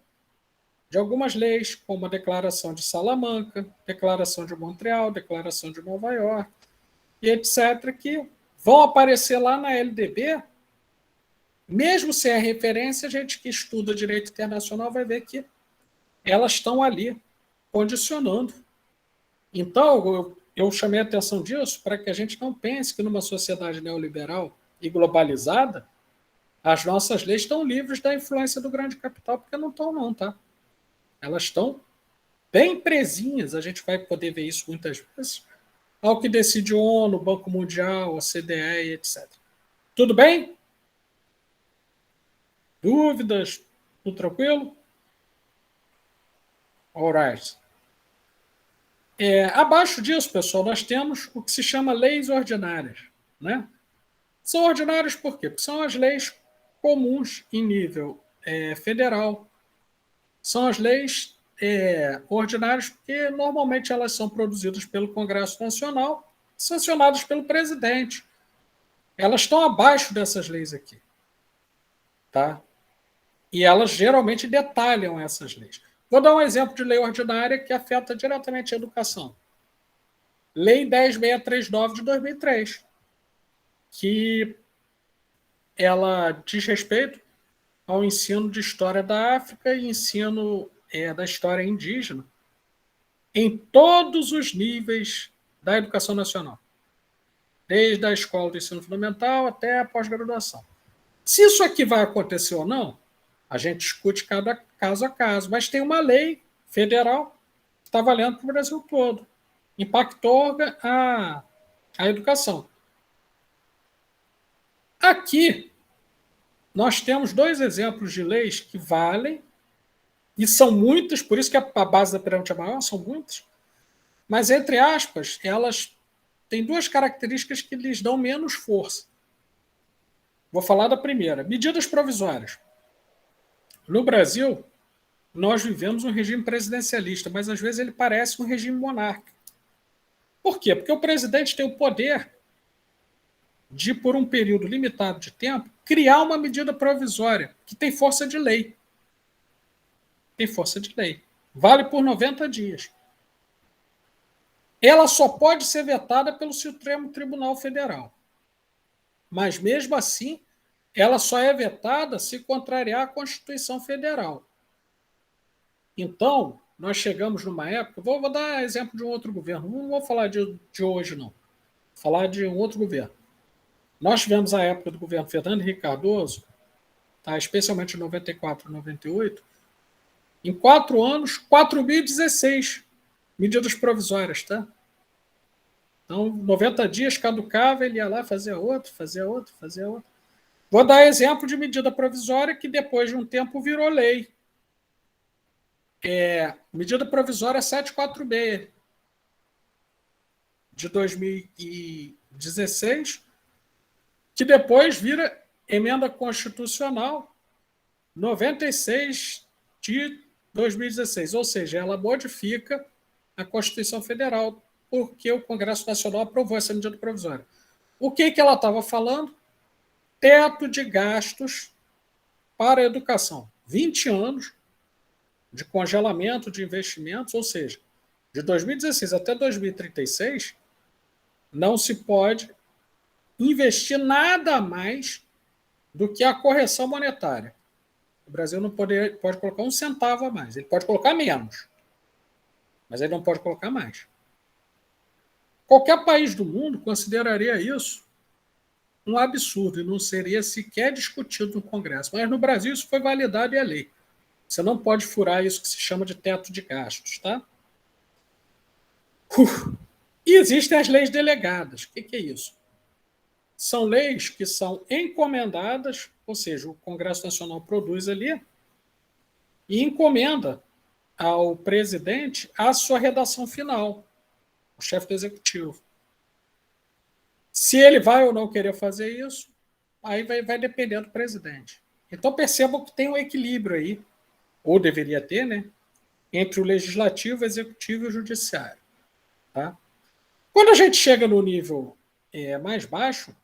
de algumas leis, como a Declaração de Salamanca, Declaração de Montreal, Declaração de Nova York, e etc., que vão aparecer lá na LDB. Mesmo sem a referência, a gente que estuda direito internacional vai ver que elas estão ali, condicionando. Então, eu chamei a atenção disso para que a gente não pense que numa sociedade neoliberal e globalizada, as nossas leis estão livres da influência do grande capital, porque não estão, não, tá? Elas estão bem presinhas, a gente vai poder ver isso muitas vezes, ao que decide a ONU, o Banco Mundial, a OCDE, etc. Tudo bem? Dúvidas? Tudo tranquilo? All right. Abaixo disso, pessoal, nós temos o que se chama leis ordinárias. Né? São ordinárias por quê? Porque são as leis comuns em nível federal. São as leis ordinárias porque normalmente elas são produzidas pelo Congresso Nacional, sancionadas pelo presidente. Elas estão abaixo dessas leis aqui. Tá? E elas geralmente detalham essas leis. Vou dar um exemplo de lei ordinária que afeta diretamente a educação. Lei 10.639 de 2003, que ela diz respeito ao ensino de história da África e ensino da história indígena em todos os níveis da educação nacional, desde a escola do ensino fundamental até a pós-graduação. Se isso aqui vai acontecer ou não, a gente discute cada caso a caso, mas tem uma lei federal que está valendo para o Brasil todo. Impactou a educação. Aqui, nós temos 2 exemplos de leis que valem, e são muitas, por isso que a base da pirâmide é maior, são muitas, mas, entre aspas, elas têm 2 características que lhes dão menos força. Vou falar da primeira. Medidas provisórias. No Brasil, nós vivemos um regime presidencialista, mas às vezes ele parece um regime monárquico. Por quê? Porque o presidente tem o poder de, por um período limitado de tempo, criar uma medida provisória que tem força de lei. Tem força de lei. Vale por 90 dias. Ela só pode ser vetada pelo Supremo Tribunal Federal. Mas, mesmo assim, ela só é vetada se contrariar a Constituição Federal. Então, nós chegamos numa época... Vou dar exemplo de um outro governo. Não vou falar de hoje, não. Vou falar de um outro governo. Nós tivemos a época do governo Fernando Henrique Cardoso, tá, especialmente em 94 e 98, em 4 anos, 4.016 medidas provisórias. Tá? Então, 90 dias caducava, ele ia lá, fazia outro. Vou dar exemplo de medida provisória que depois de um tempo virou lei. Medida provisória 746 de 2016, que depois vira emenda constitucional 96 de 2016, ou seja, ela modifica a Constituição Federal porque o Congresso Nacional aprovou essa medida provisória. O que ela estava falando? Teto de gastos para a educação. 20 anos de congelamento de investimentos, ou seja, de 2016 até 2036, não se pode investir nada mais do que a correção monetária. O Brasil não pode colocar 1 centavo a mais. Ele pode colocar menos, mas ele não pode colocar mais. Qualquer país do mundo consideraria isso um absurdo e não seria sequer discutido no Congresso. Mas no Brasil isso foi validado e é lei. Você não pode furar isso que se chama de teto de gastos. Tá? E existem as leis delegadas. O que é isso? São leis que são encomendadas, ou seja, o Congresso Nacional produz ali e encomenda ao presidente a sua redação final, o chefe do executivo. Se ele vai ou não querer fazer isso, aí vai depender do presidente. Então percebam que tem um equilíbrio aí ou deveria ter, né, entre o legislativo, o executivo e o judiciário. Tá? Quando a gente chega no nível mais baixo,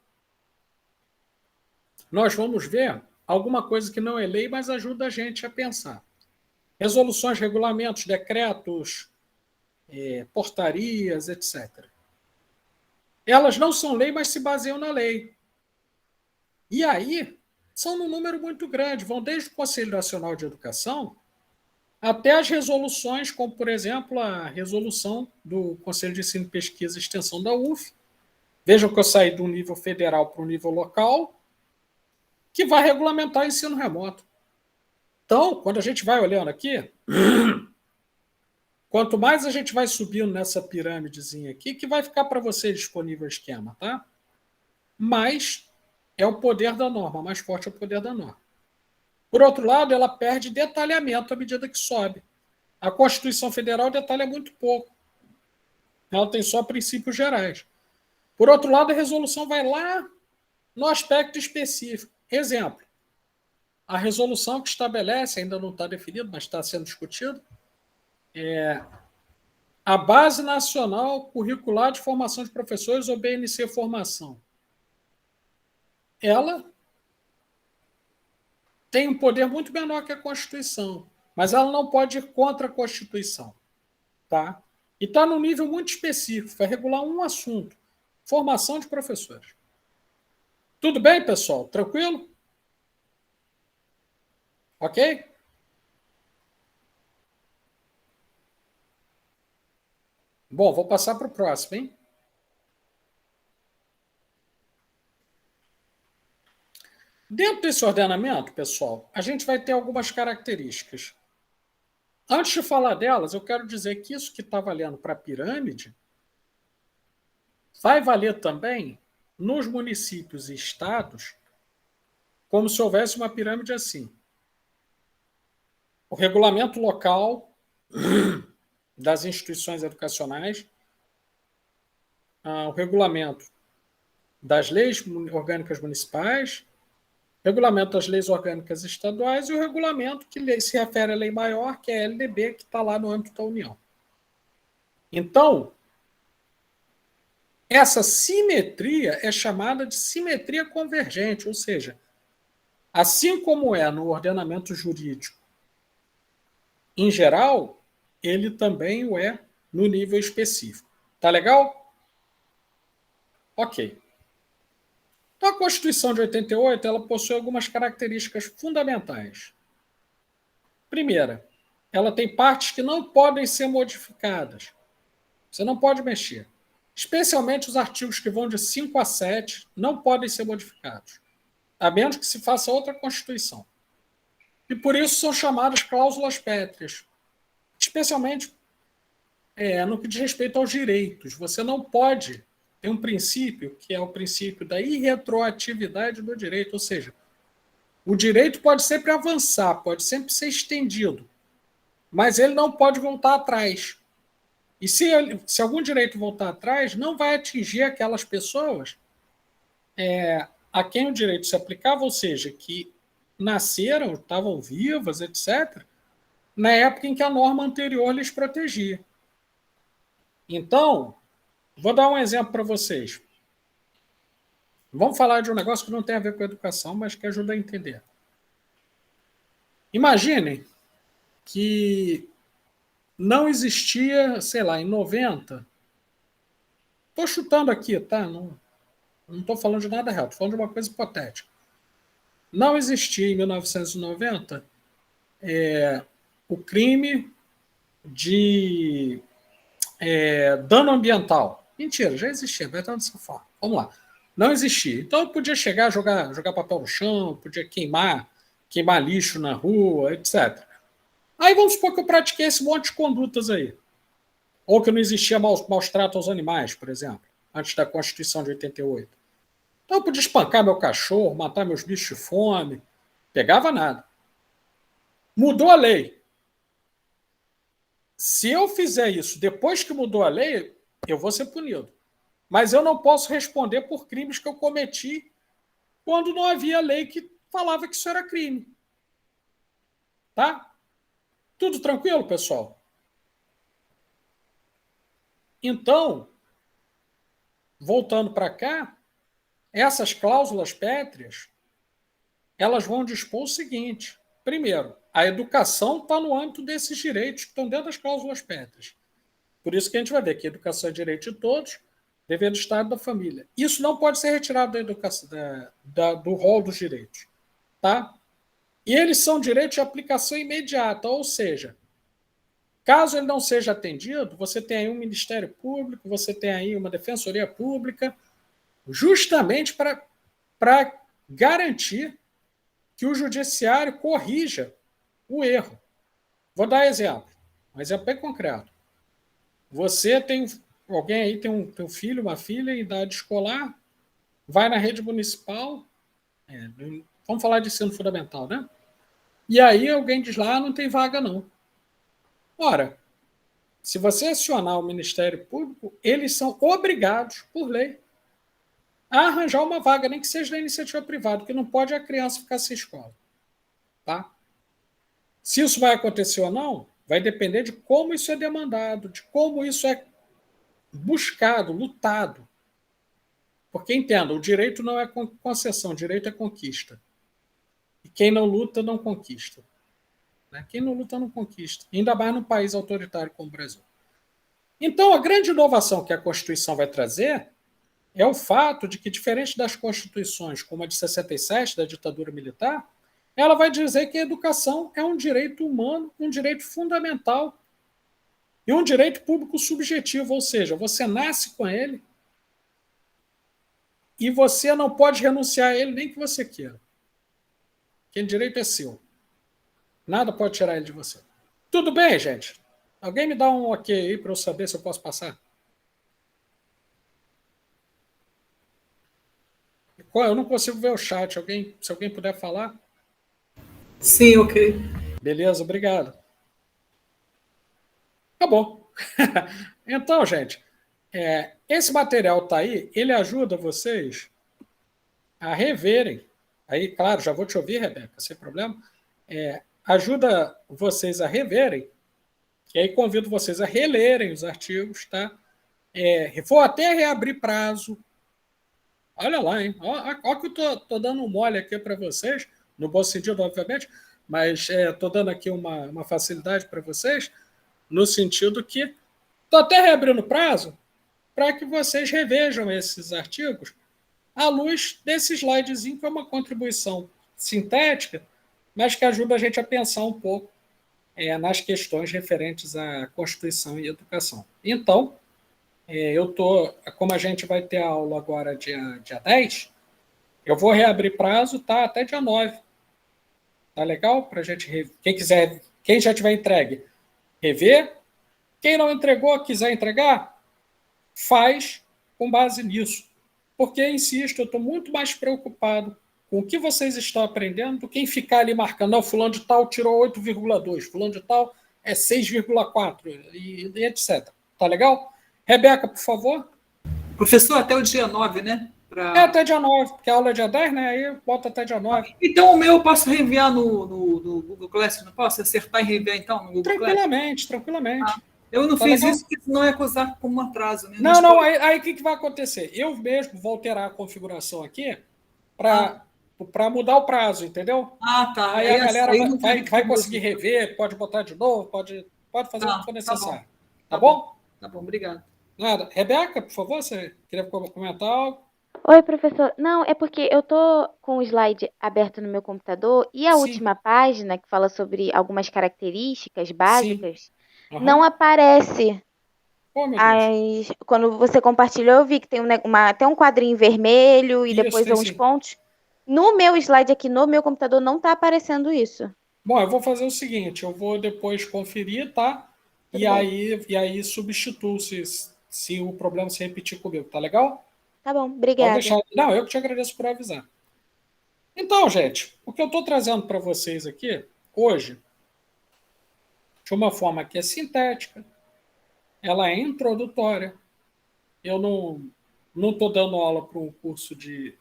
nós vamos ver alguma coisa que não é lei, mas ajuda a gente a pensar. Resoluções, regulamentos, decretos, portarias, etc. Elas não são lei, mas se baseiam na lei. E aí, são num número muito grande, vão desde o Conselho Nacional de Educação até as resoluções, como, por exemplo, a resolução do Conselho de Ensino, Pesquisa e Extensão da UF. Vejam que eu saí do nível federal para o nível local, que vai regulamentar o ensino remoto. Então, quando a gente vai olhando aqui, quanto mais a gente vai subindo nessa pirâmidezinha aqui, que vai ficar para você disponível o esquema, tá? Mais é o poder da norma, mais forte é o poder da norma. Por outro lado, ela perde detalhamento à medida que sobe. A Constituição Federal detalha muito pouco. Ela tem só princípios gerais. Por outro lado, a resolução vai lá no aspecto específico. Exemplo, a resolução que estabelece, ainda não está definido, mas está sendo discutido, a Base Nacional Curricular de Formação de Professores, ou BNC Formação. Ela tem um poder muito menor que a Constituição, mas ela não pode ir contra a Constituição. Tá? E está num nível muito específico, vai regular um assunto, formação de professores. Tudo bem, pessoal? Tranquilo? Ok? Bom, vou passar para o próximo, hein? Dentro desse ordenamento, pessoal, a gente vai ter algumas características. Antes de falar delas, eu quero dizer que isso que está valendo para a pirâmide vai valer também nos municípios e estados, como se houvesse uma pirâmide assim. O regulamento local das instituições educacionais, o regulamento das leis orgânicas municipais, regulamento das leis orgânicas estaduais e o regulamento que se refere à lei maior, que é a LDB, que está lá no âmbito da União. Então, essa simetria é chamada de simetria convergente, ou seja, assim como é no ordenamento jurídico em geral, ele também o é no nível específico. Tá legal? Ok. Então, a Constituição de 88 ela possui algumas características fundamentais. Primeira, ela tem partes que não podem ser modificadas. Você não pode mexer. Especialmente os artigos que vão de 5 a 7 não podem ser modificados, a menos que se faça outra Constituição. E por isso são chamadas cláusulas pétreas, especialmente no que diz respeito aos direitos. Você não pode ter um princípio, que é o princípio da irretroatividade do direito, ou seja, o direito pode sempre avançar, pode sempre ser estendido, mas ele não pode voltar atrás. E se algum direito voltar atrás, não vai atingir aquelas pessoas a quem o direito se aplicava, ou seja, que nasceram, estavam vivas, etc., na época em que a norma anterior lhes protegia. Então, vou dar um exemplo para vocês. Vamos falar de um negócio que não tem a ver com educação, mas que ajuda a entender. Imaginem que não existia, sei lá, em 90. Estou chutando aqui, tá? Não estou falando de nada real, estou falando de uma coisa hipotética. Não existia em 1990 o crime de dano ambiental. Mentira, já existia, vai estar nessa forma. Vamos lá. Não existia. Então eu podia chegar, jogar papel no chão, podia queimar lixo na rua, etc. Aí vamos supor que eu pratiquei esse monte de condutas aí. Ou que não existia maus trato aos animais, por exemplo, antes da Constituição de 88. Então eu podia espancar meu cachorro, matar meus bichos de fome, pegava nada. Mudou a lei. Se eu fizer isso depois que mudou a lei, eu vou ser punido. Mas eu não posso responder por crimes que eu cometi quando não havia lei que falava que isso era crime. Tá? Tudo tranquilo, pessoal? Então, voltando para cá, essas cláusulas pétreas, elas vão dispor o seguinte. Primeiro, a educação está no âmbito desses direitos que estão dentro das cláusulas pétreas. Por isso que a gente vai ver que a educação é direito de todos, dever do Estado e da família. Isso não pode ser retirado da educação, do rol dos direitos. Tá? E eles são direitos de aplicação imediata, ou seja, caso ele não seja atendido, você tem aí um Ministério Público, você tem aí uma Defensoria Pública, justamente para garantir que o Judiciário corrija o erro. Vou dar exemplo, um exemplo bem concreto. Você tem alguém aí, tem um filho, uma filha em idade escolar, vai na rede municipal, vamos falar de ensino fundamental, né? E aí alguém diz lá, não tem vaga não. Ora, se você acionar o Ministério Público, eles são obrigados, por lei, a arranjar uma vaga, nem que seja da iniciativa privada, porque não pode a criança ficar sem escola. Tá? Se isso vai acontecer ou não, vai depender de como isso é demandado, de como isso é buscado, lutado. Porque, entenda, o direito não é concessão, o direito é conquista. E quem não luta, não conquista. Quem não luta, não conquista. Ainda mais num país autoritário como o Brasil. Então, a grande inovação que a Constituição vai trazer é o fato de que, diferente das constituições, como a de 67, da ditadura militar, ela vai dizer que a educação é um direito humano, um direito fundamental e um direito público subjetivo, ou seja, você nasce com ele e você não pode renunciar a ele nem que você queira. Aquele direito é seu. Nada pode tirar ele de você. Tudo bem, gente? Alguém me dá um ok aí para eu saber se eu posso passar? Eu não consigo ver o chat. Se alguém puder falar. Sim, ok. Beleza, obrigado. Acabou. Então, gente, esse material está aí, ele ajuda vocês a reverem. Aí, claro, já vou te ouvir, Rebeca, sem problema. Ajuda vocês a reverem, e aí convido vocês a relerem os artigos, tá? Vou até reabrir prazo. Olha lá, hein? Olha que eu tô dando um mole aqui para vocês, no bom sentido, obviamente, mas estou dando aqui uma facilidade para vocês, no sentido que estou até reabrindo prazo para que vocês revejam esses artigos à luz desse slidezinho, que é uma contribuição sintética, mas que ajuda a gente a pensar um pouco nas questões referentes à Constituição e educação. Então, como a gente vai ter aula agora dia 10, eu vou reabrir prazo, tá? Até dia 9. Tá legal? Para a gente quem já tiver entregue, rever. Quem não entregou, quiser entregar, faz com base nisso. Porque, insisto, eu estou muito mais preocupado com o que vocês estão aprendendo do que em ficar ali marcando, não, fulano de tal tirou 8,2, fulano de tal é 6,4 e etc. Tá legal? Rebeca, por favor. Professor, até o dia 9, né? Até dia 9, porque a aula é dia 10, né? Aí eu boto até dia 9. Então o meu eu posso reenviar no Google Classroom? Não posso acertar e reenviar então no Google Tranquilamente, Classroom? tranquilamente. Eu não fiz isso porque senão ia acusar como um atraso. Né? Não, aí o que vai acontecer? Eu mesmo vou alterar a configuração aqui para mudar o prazo, entendeu? Tá. Aí a galera vai conseguir rever, pode botar de novo, pode fazer o que for necessário. Tá bom? Tá bom, obrigado. Nada. Rebeca, por favor, você queria comentar algo? Oi, professor. Não, é porque eu tô com o slide aberto no meu computador e a última página, que fala sobre algumas características básicas, não aparece. Quando você compartilhou, eu vi que tem até um quadrinho vermelho e depois uns pontos. No meu slide aqui, no meu computador, não tá aparecendo isso. Bom, eu vou fazer o seguinte, eu vou depois conferir, tá? E aí substituo se o problema se repetir comigo, tá legal? Tá bom, obrigada. Não, eu que te agradeço por avisar. Então, gente, o que eu estou trazendo para vocês aqui, hoje, de uma forma que é sintética, ela é introdutória. Eu não estou dando aula para um curso de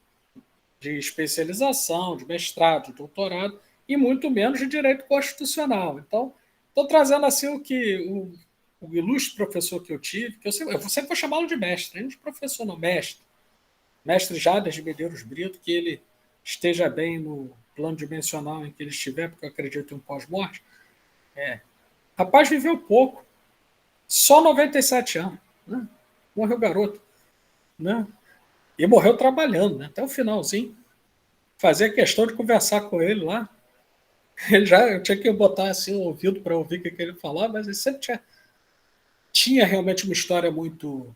especialização, de mestrado, de doutorado, e muito menos de direito constitucional. Então, Estou trazendo assim o que o ilustre professor que eu tive, que eu sempre vou chamá-lo de mestre, não de professor, não, mestre Jader de Medeiros Brito, que ele esteja bem no plano dimensional em que ele estiver, porque eu acredito em um pós-morte. Rapaz viveu pouco, só 97 anos, né? Morreu garoto, né? E morreu trabalhando, né? Até o finalzinho. Fazia questão de conversar com ele lá. Eu tinha que botar assim o ouvido para ouvir o que ele falava, mas ele sempre tinha realmente uma história muito,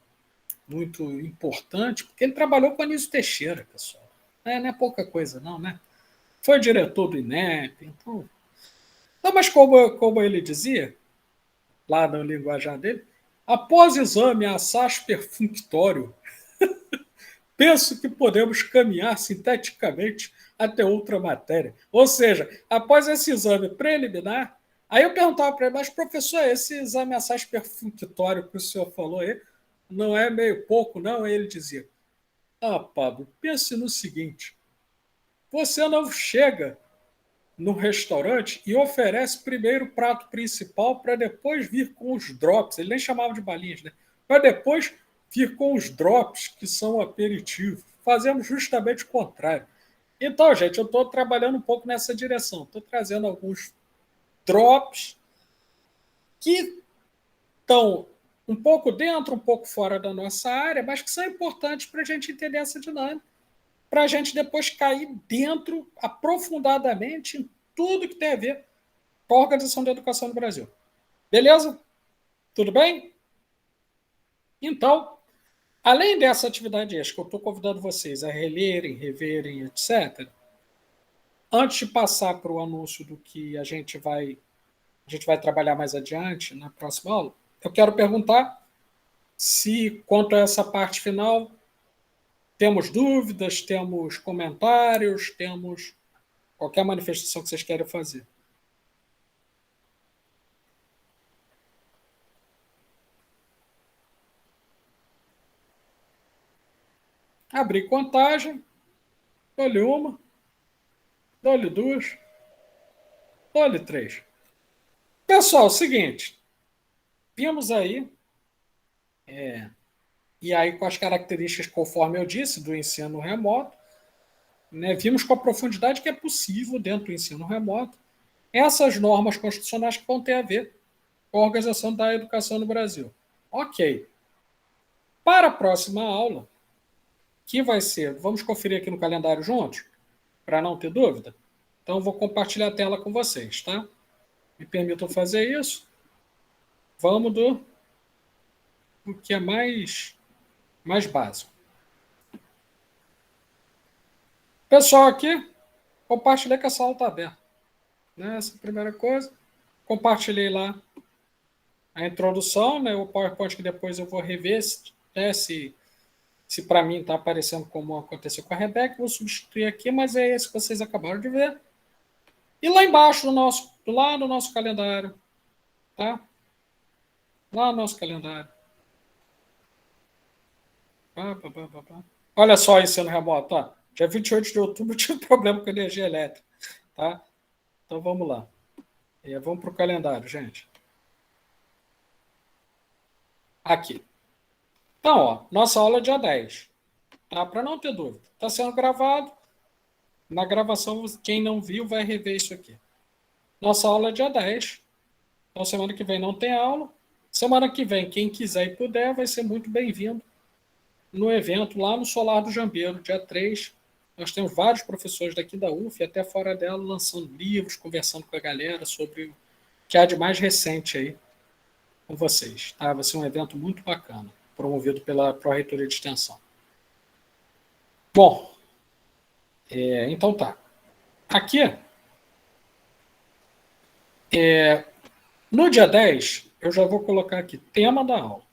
muito importante, porque ele trabalhou com Anísio Teixeira, pessoal. Não é pouca coisa, não, né? Foi diretor do INEP, então. Não, mas como ele dizia, lá no linguajar dele, após exame assaz perfunctório, penso que podemos caminhar sinteticamente até outra matéria. Ou seja, após esse exame preliminar, aí eu perguntava para ele, mas professor, esse exame assaz perfunctório que o senhor falou aí, não é meio pouco, não? Aí ele dizia, Pablo, pense no seguinte, você não chega no restaurante e oferece primeiro o prato principal para depois vir com os drops. Ele nem chamava de balinhas, né? Para depois vir com os drops, que são aperitivo. Fazemos justamente o contrário. Então, gente, eu estou trabalhando um pouco nessa direção. Estou trazendo alguns drops que estão um pouco dentro, um pouco fora da nossa área, mas que são importantes para a gente entender essa dinâmica, para a gente depois cair dentro, aprofundadamente, em tudo que tem a ver com a organização da educação no Brasil. Beleza? Tudo bem? Então, além dessa atividade extra, que eu estou convidando vocês a relerem, reverem, etc., antes de passar para o anúncio do que a gente vai trabalhar mais adiante na próxima aula, eu quero perguntar se, quanto a essa parte final, temos dúvidas, temos comentários, temos qualquer manifestação que vocês querem fazer. Abri contagem, dou-lhe uma, dou-lhe duas, dou-lhe três. Pessoal, é o seguinte, vimos aí, e aí com as características, conforme eu disse, do ensino remoto, né, vimos com a profundidade que é possível dentro do ensino remoto essas normas constitucionais que vão ter a ver com a organização da educação no Brasil. Ok. Para a próxima aula, que vai ser, vamos conferir aqui no calendário juntos, para não ter dúvida? Então, eu vou compartilhar a tela com vocês, tá? Me permitam fazer isso. Vamos do que é mais básico. Pessoal, aqui, compartilhei que a sala está aberta. Né? Essa é a primeira coisa. Compartilhei lá a introdução, né? O PowerPoint que depois eu vou rever se para mim está aparecendo como aconteceu com a Rebeca, vou substituir aqui, mas é esse que vocês acabaram de ver. E lá embaixo, lá no nosso calendário, tá? Lá no nosso calendário. Olha só ensino remoto, ó. Dia 28 de outubro tive problema com energia elétrica, tá? Então vamos lá. Vamos para o calendário, gente. Aqui. Então, ó, nossa aula é dia 10. Tá? Para não ter dúvida. Está sendo gravado. Na gravação, quem não viu vai rever isso aqui. Nossa aula é dia 10. Então, semana que vem não tem aula. Semana que vem, quem quiser e puder, vai ser muito bem-vindo no evento lá no Solar do Jambeiro, dia 3. Nós temos vários professores daqui da UF, até fora dela, lançando livros, conversando com a galera sobre o que há de mais recente aí com vocês. Tá? Vai ser um evento muito bacana, promovido pela Pró-Reitoria de Extensão. Bom, então tá. Aqui, no dia 10, eu já vou colocar aqui, tema da aula.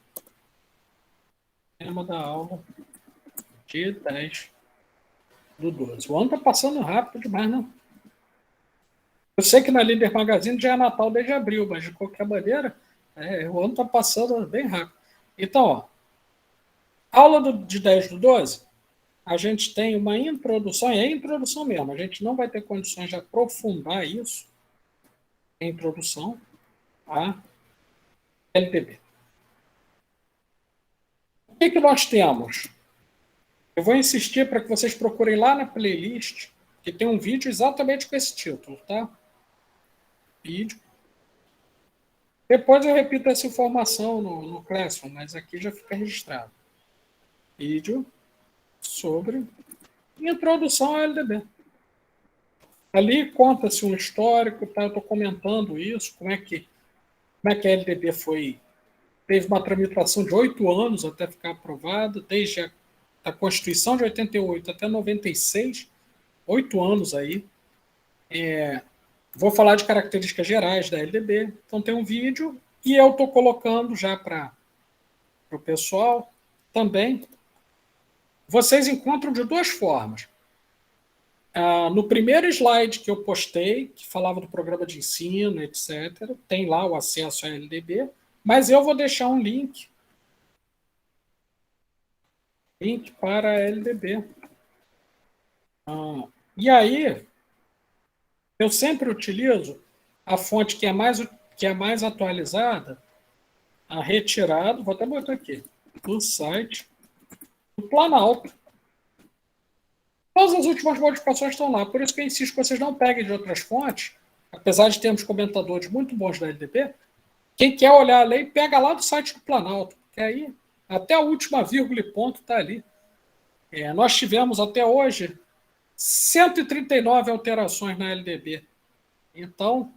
Tema da aula, dia 10 do 12. O ano está passando rápido demais, não? Eu sei que na Líder Magazine já é Natal desde abril, mas de qualquer maneira, o ano está passando bem rápido. Então, ó, aula de 10 do 12, a gente tem uma introdução, e é introdução mesmo, a gente não vai ter condições de aprofundar isso em introdução, a LDB. O que nós temos? Eu vou insistir para que vocês procurem lá na playlist, que tem um vídeo exatamente com esse título, tá? Vídeo. Depois eu repito essa informação no Classroom, mas aqui já fica registrado. Vídeo sobre introdução ao LDB. Ali conta-se um histórico, tá? Eu estou comentando isso, como é que a LDB teve uma tramitação de 8 anos até ficar aprovada, desde a Constituição de 88 até 96, 8 anos aí. Vou falar de características gerais da LDB. Então tem um vídeo e eu estou colocando já para o pessoal também. Vocês encontram de duas formas. No primeiro slide que eu postei, que falava do programa de ensino, etc., tem lá o acesso à LDB, mas eu vou deixar um link para a LDB. E aí, eu sempre utilizo a fonte que é mais atualizada, retirado, vou até botar aqui, do site do Planalto. Todas as últimas modificações estão lá, por isso que eu insisto que vocês não peguem de outras fontes, apesar de termos comentadores muito bons da LDB, quem quer olhar a lei, pega lá do site do Planalto, porque aí até a última vírgula e ponto está ali. Nós tivemos até hoje 139 alterações na LDB. Então,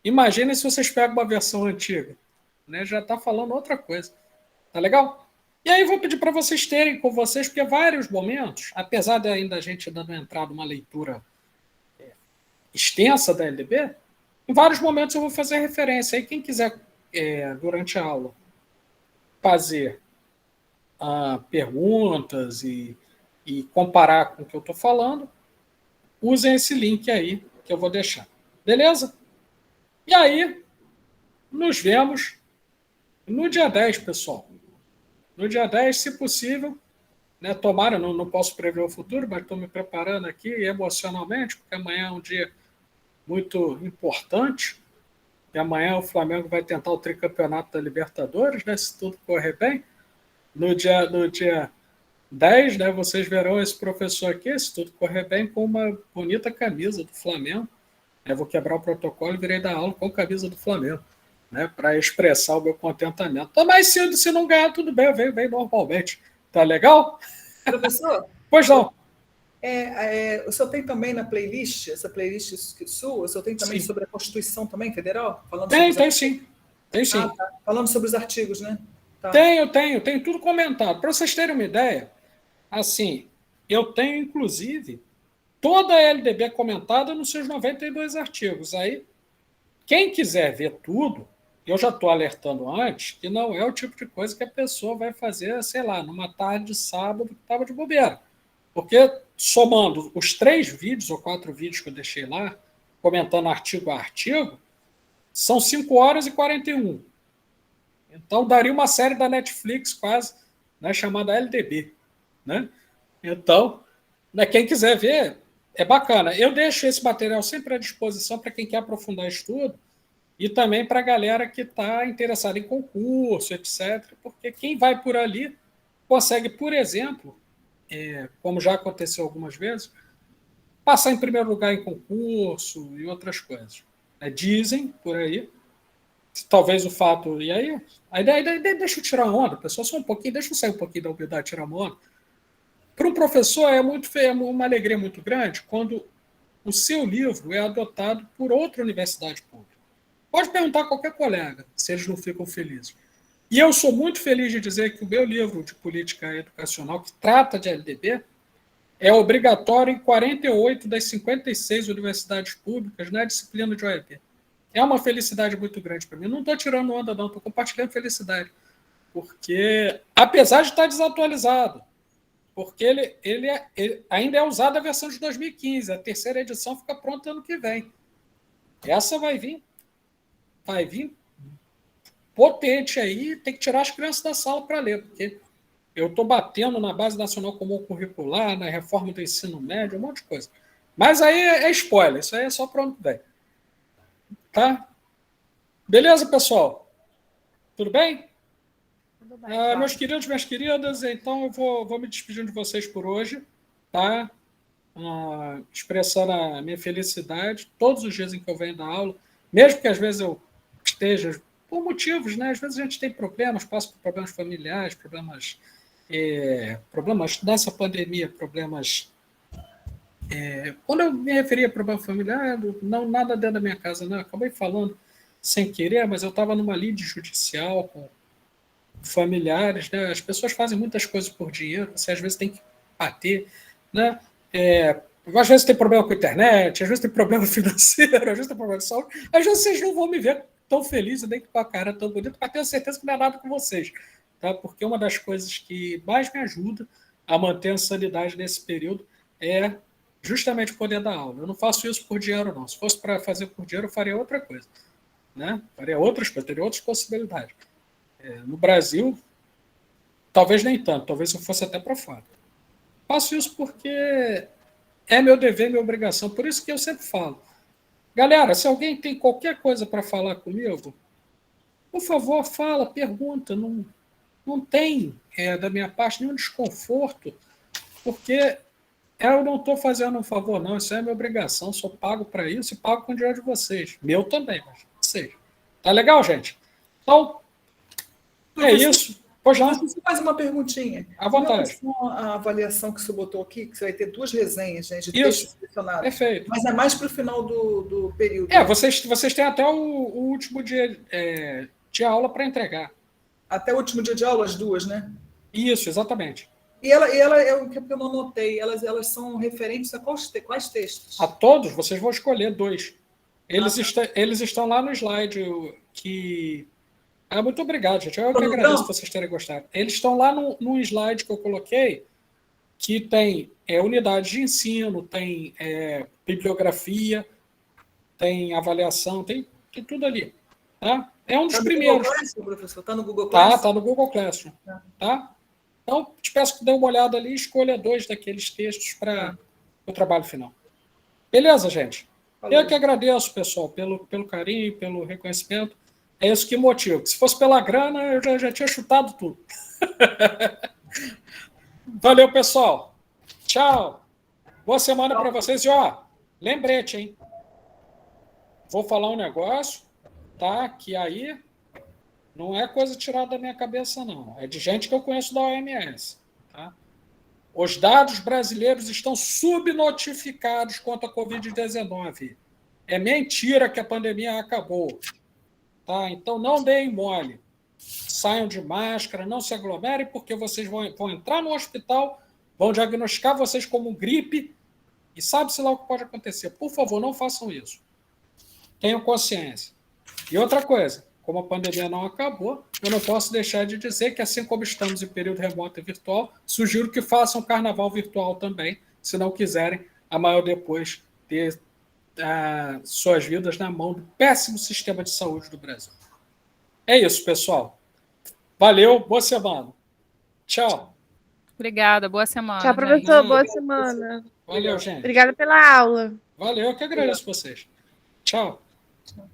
imaginem se vocês pegam uma versão antiga. Né? Já está falando outra coisa. Tá legal? E aí vou pedir para vocês terem com vocês, porque vários momentos, apesar de ainda a gente ainda não entrar numa leitura extensa da LDB, em vários momentos eu vou fazer referência. Aí quem quiser, durante a aula, fazer perguntas e comparar com o que eu estou falando, usem esse link aí que eu vou deixar. Beleza? E aí, nos vemos no dia 10, pessoal. No dia 10, se possível, né, tomara, não posso prever o futuro, mas estou me preparando aqui emocionalmente, porque amanhã é um dia muito importante, e amanhã o Flamengo vai tentar o tricampeonato da Libertadores, né, se tudo correr bem. No dia 10, né, vocês verão esse professor aqui, se tudo correr bem, com uma bonita camisa do Flamengo. Eu vou quebrar o protocolo e virei dar aula com a camisa do Flamengo, né, para expressar o meu contentamento. Então, mais cedo, se não ganhar, tudo bem, eu venho normalmente. Tá legal? Professor? Pois não. O senhor tem também na playlist, essa playlist sua, o senhor tem também sobre a Constituição também, federal? Tem sim. Tem sim. Tá. Falando sobre os artigos, né? Tá. Tenho tudo comentado. Para vocês terem uma ideia, assim, eu tenho, inclusive, toda a LDB comentada nos seus 92 artigos. Aí, quem quiser ver tudo, eu já estou alertando antes que não é o tipo de coisa que a pessoa vai fazer, sei lá, numa tarde de sábado que estava de bobeira. Porque, somando os 3 vídeos ou 4 vídeos que eu deixei lá, comentando artigo a artigo, são 5 horas e 41. Então, daria uma série da Netflix quase, né, chamada LDB. Né? Então, né, quem quiser ver, é bacana. Eu deixo esse material sempre à disposição para quem quer aprofundar estudo e também para a galera que está interessada em concurso, etc. Porque quem vai por ali consegue, por exemplo, como já aconteceu algumas vezes, passar em primeiro lugar em concurso e outras coisas. Dizem por aí, talvez o fato... E aí deixa eu tirar onda, pessoal, só um pouquinho, deixa eu sair um pouquinho da humildade e tirar uma onda. Para um professor é uma alegria muito grande quando o seu livro é adotado por outra universidade pública. Pode perguntar a qualquer colega se eles não ficam felizes. E eu sou muito feliz de dizer que o meu livro de política educacional, que trata de LDB, é obrigatório em 48 das 56 universidades públicas na disciplina de OEB. É uma felicidade muito grande para mim. Não estou tirando onda, não, estou compartilhando felicidade. Porque, apesar de estar desatualizado, porque ele ainda é usado a versão de 2015, a terceira edição fica pronta ano que vem. Essa vai vir potente aí, tem que tirar as crianças da sala para ler, porque eu estou batendo na Base Nacional Comum Curricular, na reforma do ensino médio, um monte de coisa. Mas aí é spoiler, isso aí é só para ano que vem. Tá? Beleza, pessoal? Tudo bem? Tudo bem. Meus queridos, minhas queridas, então eu vou me despedindo de vocês por hoje, tá? Expressando a minha felicidade todos os dias em que eu venho dar aula, mesmo que às vezes eu esteja por motivos, né? Às vezes a gente tem problemas, passa por problemas familiares, problemas dessa pandemia, problemas. Quando eu me referi a problema familiar, não nada dentro da minha casa, não. Eu acabei falando sem querer, mas eu estava numa lide judicial com familiares, né? As pessoas fazem muitas coisas por dinheiro, você às vezes tem que bater, né? Às vezes tem problema com a internet, às vezes tem problema financeiro, às vezes tem problema de saúde, às vezes vocês não vão me ver tão feliz, nem com a cara tão bonita, mas tenho certeza que não é nada com vocês, tá? Porque uma das coisas que mais me ajuda a manter a sanidade nesse período é justamente o poder da aula. Eu não faço isso por dinheiro, não. Se fosse para fazer por dinheiro, eu faria outra coisa, né? Faria outras coisas, teria outras possibilidades. No Brasil, talvez nem tanto, talvez eu fosse até para fora. Faço isso porque é meu dever, minha obrigação. Por isso que eu sempre falo. Galera, se alguém tem qualquer coisa para falar comigo, por favor, fala, pergunta. Não tem, da minha parte, nenhum desconforto, porque eu não estou fazendo um favor, não. Isso é minha obrigação. Sou pago para isso e pago com o dinheiro de vocês. Meu também, mas vocês. Tá legal, gente? Então, é isso. Pois já. Você faz uma perguntinha. À vontade. A avaliação que você botou aqui, que você vai ter 2 resenhas, né, de textos selecionados. Perfeito. Mas é mais para o final do período. Vocês têm até o último dia de aula para entregar. Até o último dia de aula, as 2, né? Isso, exatamente. E ela é o que eu não anotei. Elas são referentes a quais textos? A todos, vocês vão escolher 2. Eles estão lá no slide que... muito obrigado, gente. Eu que agradeço vocês terem gostado. Eles estão lá no slide que eu coloquei, que tem unidade de ensino, tem bibliografia, tem avaliação, tem tudo ali. Tá? É um dos primeiros. Está no Google Classroom? Está no Google Classroom. Tá? Então, te peço que dê uma olhada ali e escolha 2 daqueles textos para o trabalho final. Beleza, gente? Valeu. Eu que agradeço, pessoal, pelo carinho, pelo reconhecimento. É isso que motiva. Se fosse pela grana, eu já tinha chutado tudo. Valeu, pessoal. Tchau. Boa semana para vocês. E, lembrete, hein? Vou falar um negócio, tá? Que aí não é coisa tirada da minha cabeça, não. É de gente que eu conheço da OMS. Tá? Os dados brasileiros estão subnotificados quanto à Covid-19. É mentira que a pandemia acabou. Tá? Então, não deem mole. Saiam de máscara, não se aglomerem, porque vocês vão entrar no hospital, vão diagnosticar vocês como gripe e sabe-se lá o que pode acontecer. Por favor, não façam isso. Tenham consciência. E outra coisa, como a pandemia não acabou, eu não posso deixar de dizer que, assim como estamos em período remoto e virtual, sugiro que façam carnaval virtual também, se não quiserem, amanhã ou depois, ter suas vidas na mão do péssimo sistema de saúde do Brasil. É isso, pessoal. Valeu, boa semana. Tchau. Obrigada, boa semana. Tchau, professor, boa semana. Valeu, gente. Obrigada pela aula. Valeu, eu que agradeço vocês. Tchau. Tchau.